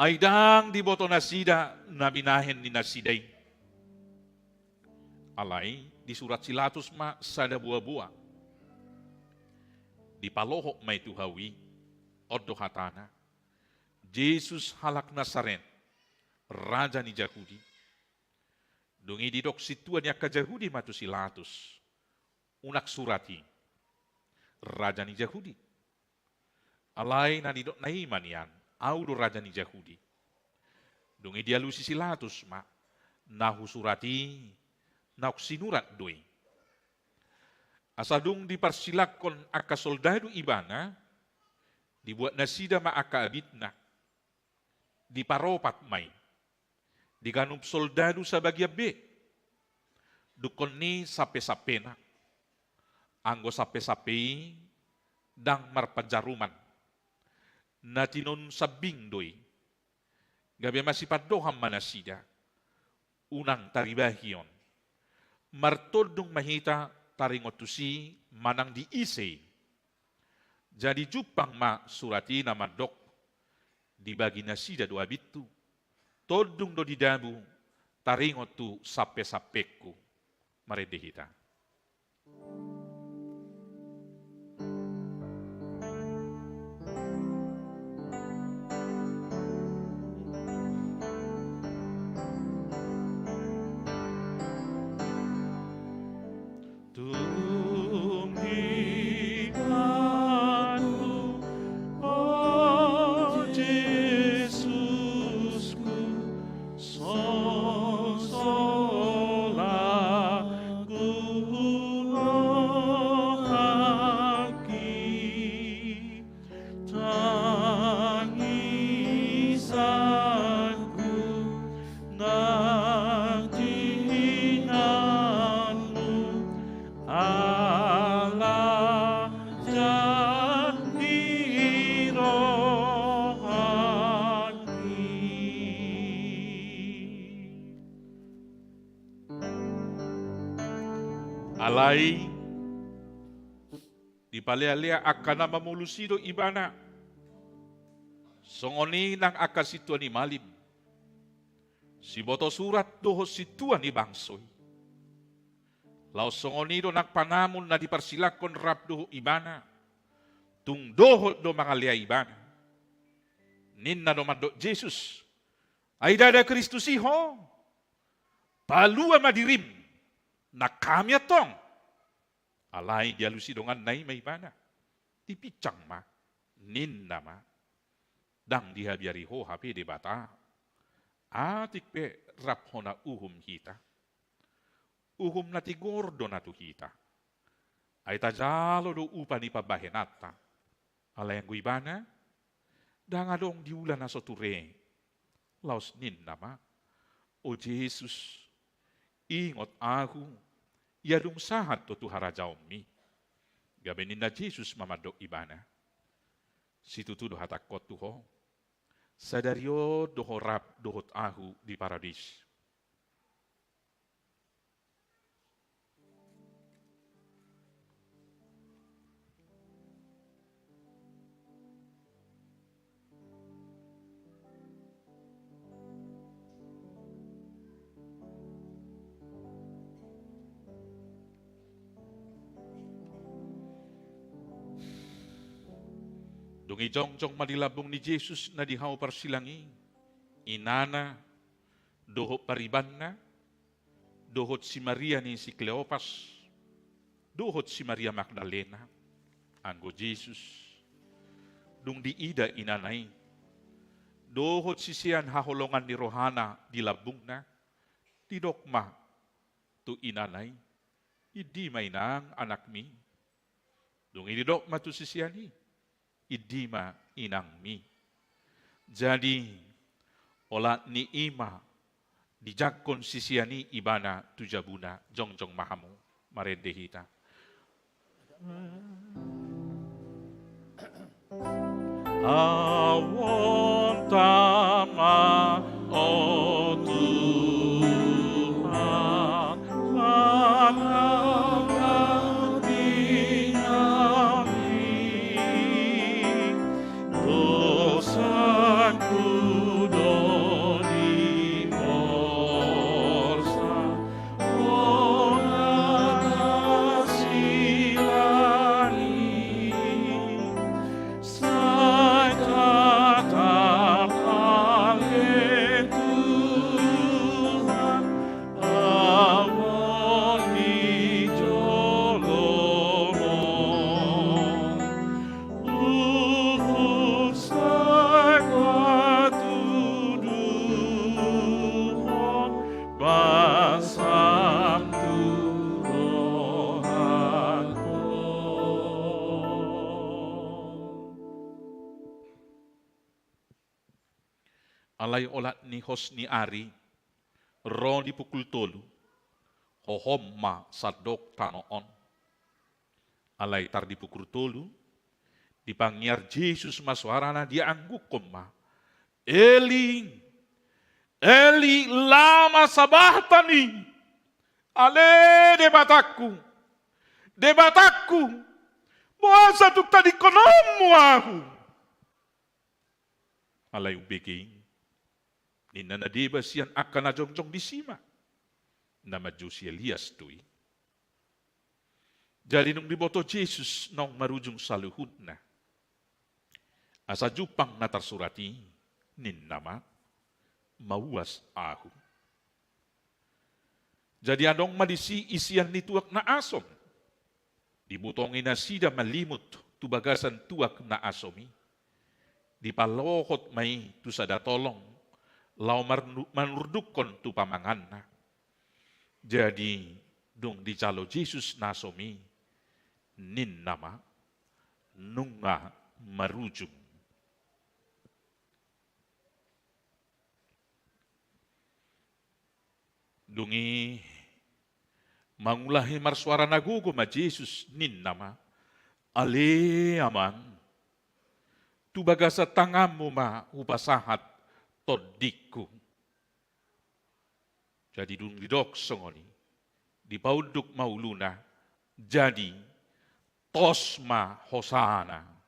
Aidang di boto nasida nabinahen ni nasidai. Alai di surat Silatus ma sada buah-buah. Di palohok may tuhawi oddo hatana. Jesus halak Nazaret, raja ni Yahudi. Dungi didok situan ya ka Yahudi matu Silatus. Unak surati raja ni Yahudi. Alai na didok naiman yan. Audo raja ni Yahudi. Dungi dia lusi Silatus ma. Nahu surati. Nauk sinurat doi. Asadung dipersilakon aka soldado ibana. Dibuat nasida ma aka abitna. Diparopat may. Diganup soldado sa bagya B. Dukon ni sape-sapena. Anggo sape-sape. Dang marpajaruman. Na tinon sabing doy. Gabi masih padoham manasida. Unang taribahiyon. Martodong mahita taringotusi manang diise. Jadi jupang ma surati na madok. Dibagi nasida doa bitu. Todong do didabu. Taringotu sape-sapeku. Maredehita. Alai di palea-lea akana mamulusido ibana. Songoni nang akasituan ni malim. Si boto surat doho situan ni bangsoy. Lau songoni do nang panamun na dipersilakon rap doho ibana. Tung doho do mga lea ibana. Ninna do mandok Jesus. Ay dada Kristus iho. Palua madirim. Na kami atong. Alay dialusi dongan nai may bana. Tipicang ma. Ninna ma. Dang dihabiari ho hape de bata. Atik pe rap hona uhum hita. Uhum na tigordo na tu hita. Ay tajalo do upa ni pabahenata. Alay ang guibana. dangadong diulan na soture. Laos nin nama, o Jesus, ingot aku, yadong sahat to tuharajaw mi. Gabenin na Jesus mamadok ibana. Situtu dohatakot tuho. Sadario dohorap dohot aku di paradis. Dungi jongjong malilabong ni Jesus na dihaw parsilangi. Inana, dohot pariban na, dohot si Maria ni si Cleopas, dohot si Maria Magdalena, anggo Jesus. Dung di ida inanay, dohot si siyan haholongan ni Rohana di labong na, tidokma tu inanay, idi may nang anak mi. Dung ididokma tu si siyan idima inang mi. Jadi, olat ni ima, dijakon sisiani ibana tujabuna, jongjong mahamu, maredehita. Awon tama o Tuhan, langau di nami, dosaku doni morsa, ona silani, sai tatap ale Tuhan, awon di jolomon. Usai patuduhon, basam alay olat ni Hosni Ari, ro di pukul tolu, hohomma sadok tanoon. Alay tar di pukul tolu, dipangyar Jesus maswarana dia anggukom ma. Eli, Eli lama sabahtani, ale debatakku, buasa tuk tadi konomu aku. Alay ubeging, nina na diba siyan akan na jongjong disima, na maju si Elias tui. Jadi nung diboto Jesus nung marujung saluhud na, asa jupang natarsurati, nin nama, mauwas aku. Jadi anong malisi isian ni tuak na asom, dibutongin na sida malimut tubagasan tuak na asomi, dipalohot may tu sada tolong, lau manurdukon tu pamangan na. Jadi dong dicalo Jesus nasomi, nin nama, nunga marujung. Dungi mangulahi marsuara nagugo ma Jesus nin nama, ale amang, tu bagasa tangamu ma upasahat toddiku. Jadi dung didok songoni, di pauduk mauluna, jadi tosma hosana.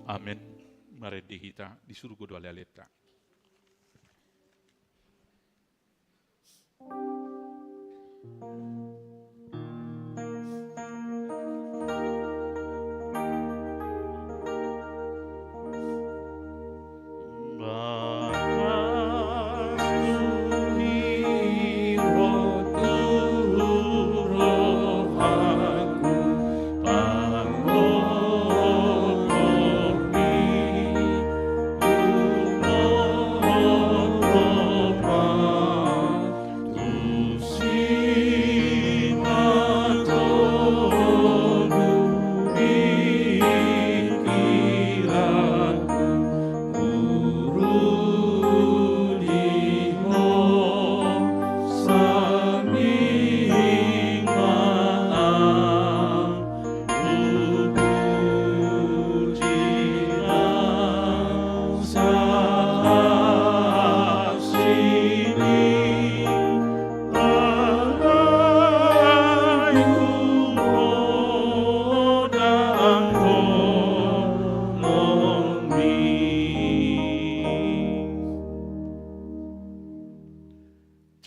Amin. Mari dihita disuruh doa laleta.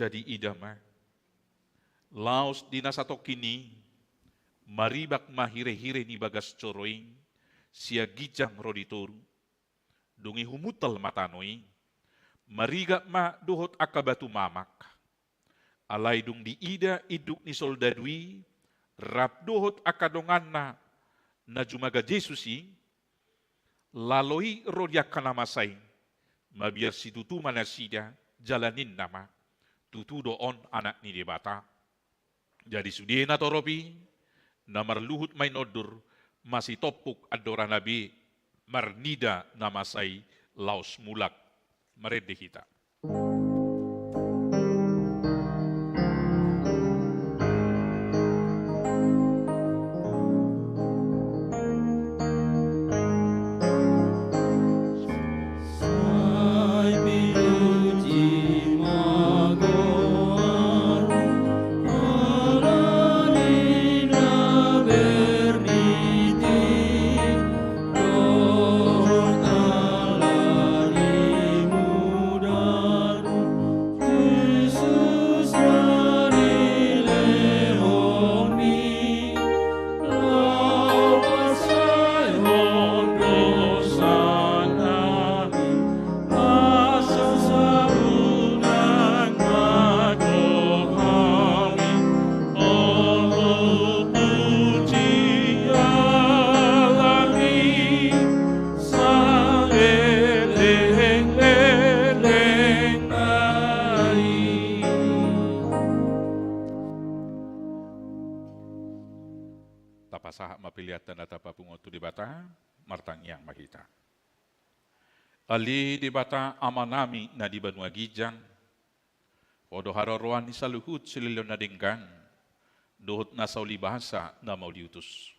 Jadi idama, laos dinasato kini, maribak mahire-hire ni bagas coroing, sia gijang roditoru, dungi humutal matanoi, mariga ma duhot akabatu mamak, alay dung di ida iduk ni soldadui, rap duhot akadongan na jumaga Jesusi, laloi rodyak kanamasay, mabiar situtu manasida, jalanin nama, tutu doon anak ni debata. Jadi sudina toropi, namar luhut main odur, masih topuk adora nabi, marnida namasay laos mulak, merede kita. Tapasaha mapiliatan at papungoto di bata, martang yang makita. Ali di bata amanami na di banua gijang, odo hararuan ni saluhut sililo na dinggan, dohot na sauli bahasa na mau diutus.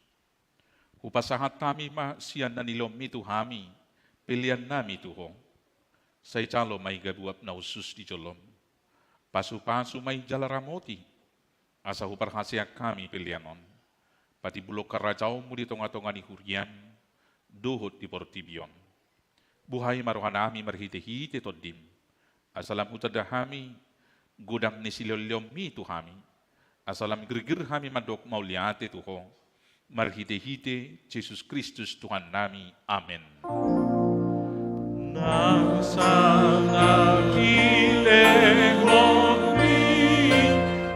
Upasahat kami ma siyan na nilom itu hami, pilihan nami tuho. Say calo may gabuap na usus di jolom. Pasu-pasu may jalaramoti, asa huparhasyak kami pilihanon. Pati bulok karajau mu di tonga-tonga ni hurian, dohot di portibion. Buhay marohanami marhite-hite todim. Asalam utadahami, gudang ni siloliom mi tuhami. Asalam gerger hami madok mauliate tuho. Marhite-hite, Jesus Kristus Tuhan nami. Amen. Nang nakileng lomi,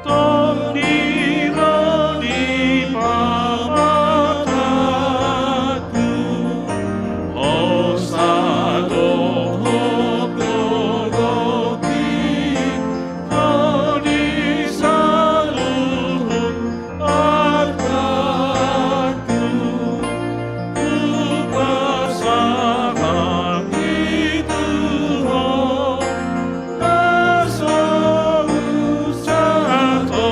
tong diro di pamataku, osado hokogoti, kodi saluhut arkaku, upasahan itu ho, asa ucatonku.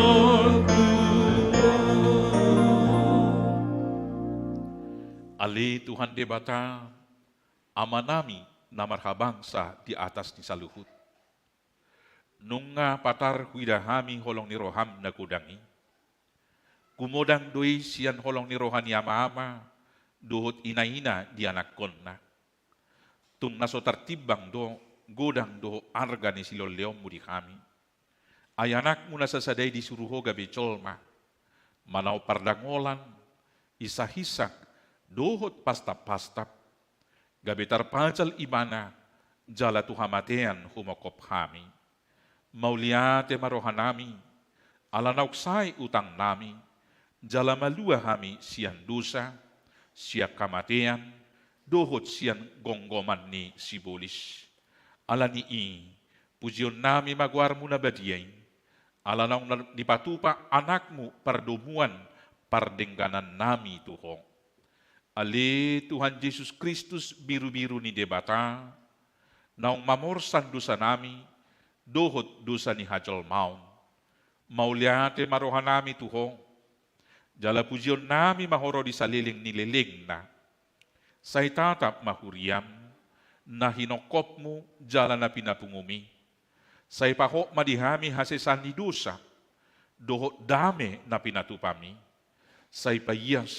Ali Tuhan debata, amanami namar habangsa di atas ni saluhut. Nunga patar huidahami holong ni roham na kudangi. Kumodang doi sian holong ni rohani ama-ama, dohot ina-ina di anak konna. Tung naso tertibang do godang do arga ni silol leom di kami. Ayanak muna sasadai disuruh gabi colma. Manau pardangolan, isahisak, dohot pastap-pastap. Gabi tarpacal imana, jala tuhamatean humokop kami. Mauliate marohanami, alanauksay utang nami, jala malua kami sian dosa, siya kamatean, dohot sian gonggoman ni sibulis. Alani pujion nami magwar mo na badiyay, alanang nipatupa anakmu pardomuan, pardengganan nami tuhong. Ali Tuhan Yesus Kristus biru-biru ni debata, naong mamorsan dosa nami, dohot dosa ni hajal maun. Mauliate marohan nami tuhong, jala pujion nami mahoro di saliling nililing na. Say tatap mahuriam, na hinokopmu jala na pinapungumi. Say paho madihami hasesan ni dosa, dohot dame na pinatupami. Say payas,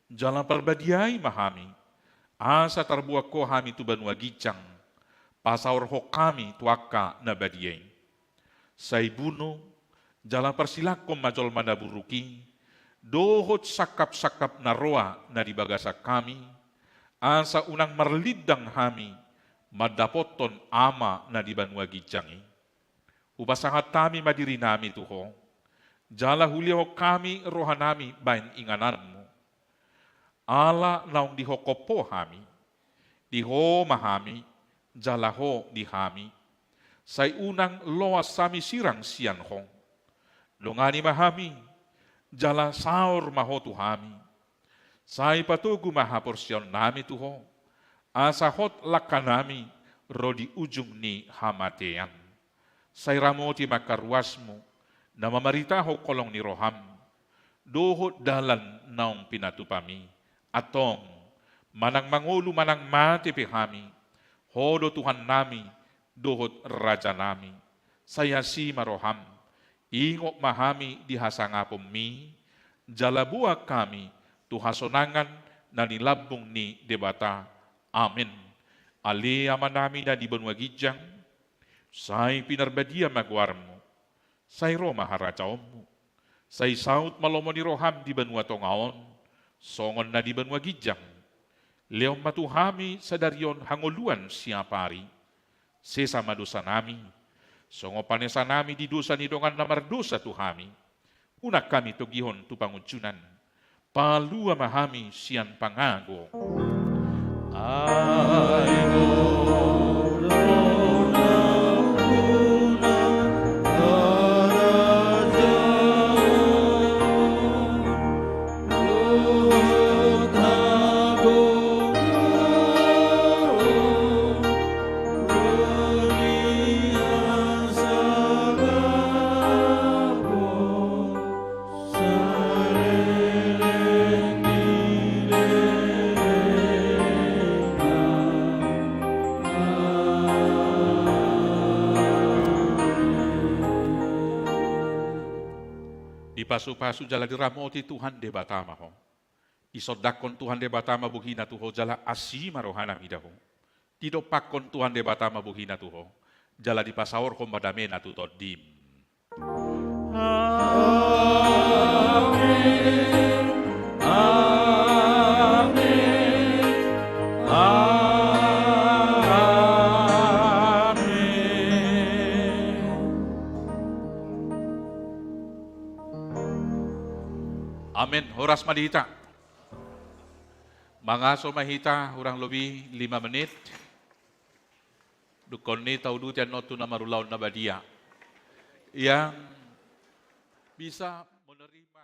jala perbadiay mahami, asa tarbuak ko hami tuban wagicang, pasaur ho kami tuaka na badiyay. Say buno, jala persilak ko majol manaburuki, dohot sakap-sakap na roa na dibagasak kami, asa unang marlidang hami, madapoton ama na dibanwagijangi. Upasangat kami madiri nami tuho, jala hulio kami rohanami bain ingananmu. Ala naong dihokopo hami, diho mahami, jala ho dihami, say unang loas sami sirang siyan hong. Lungani mahami, jala saur mahotu hami, say patugu mahaporsyon nami tuho, asa hot lakanami rodi ujung ni hamatean. Say ramoti makarwasmu, na mamaritaho kolong ni roham, dohot dalan naong pinatupami, atong manang mangulu manang mati pihami, hodo Tuhan nami, dohot raja nami, saya si maroham, ingok mahami dihasangapom mi, jalabuak kami, tuhasonangan na nilabong ni debata. Amin. Ali aman nami na di banwagijang, say pinarbadia magwarmo, say Roma haracaommo, say saut malomo ni roham di banwa tongaon, songon na di banwagijang, leong matuhami sa daryon hangoluan siya pari, sesama dosa nami, songo panesa nami di dosa ni dongan namar dosa tuhami, unak kami tugihon tu panguncunan, palua mahami siyan pangago. Pasu-pasu jala diramoti Tuhan de batama ho. Isodakon Tuhan de batama buhina tuho jala asima rohana midaho. Tidopakon Tuhan de batama buhina tuho. Jala dipasaur ko madamena tu todim. Amin. Amin. Amin. Horas madita. Mangaso mahita, urang lobi 5 menit. Dukon ni taudutian notu na marulaw na badia. Yang bisa menerima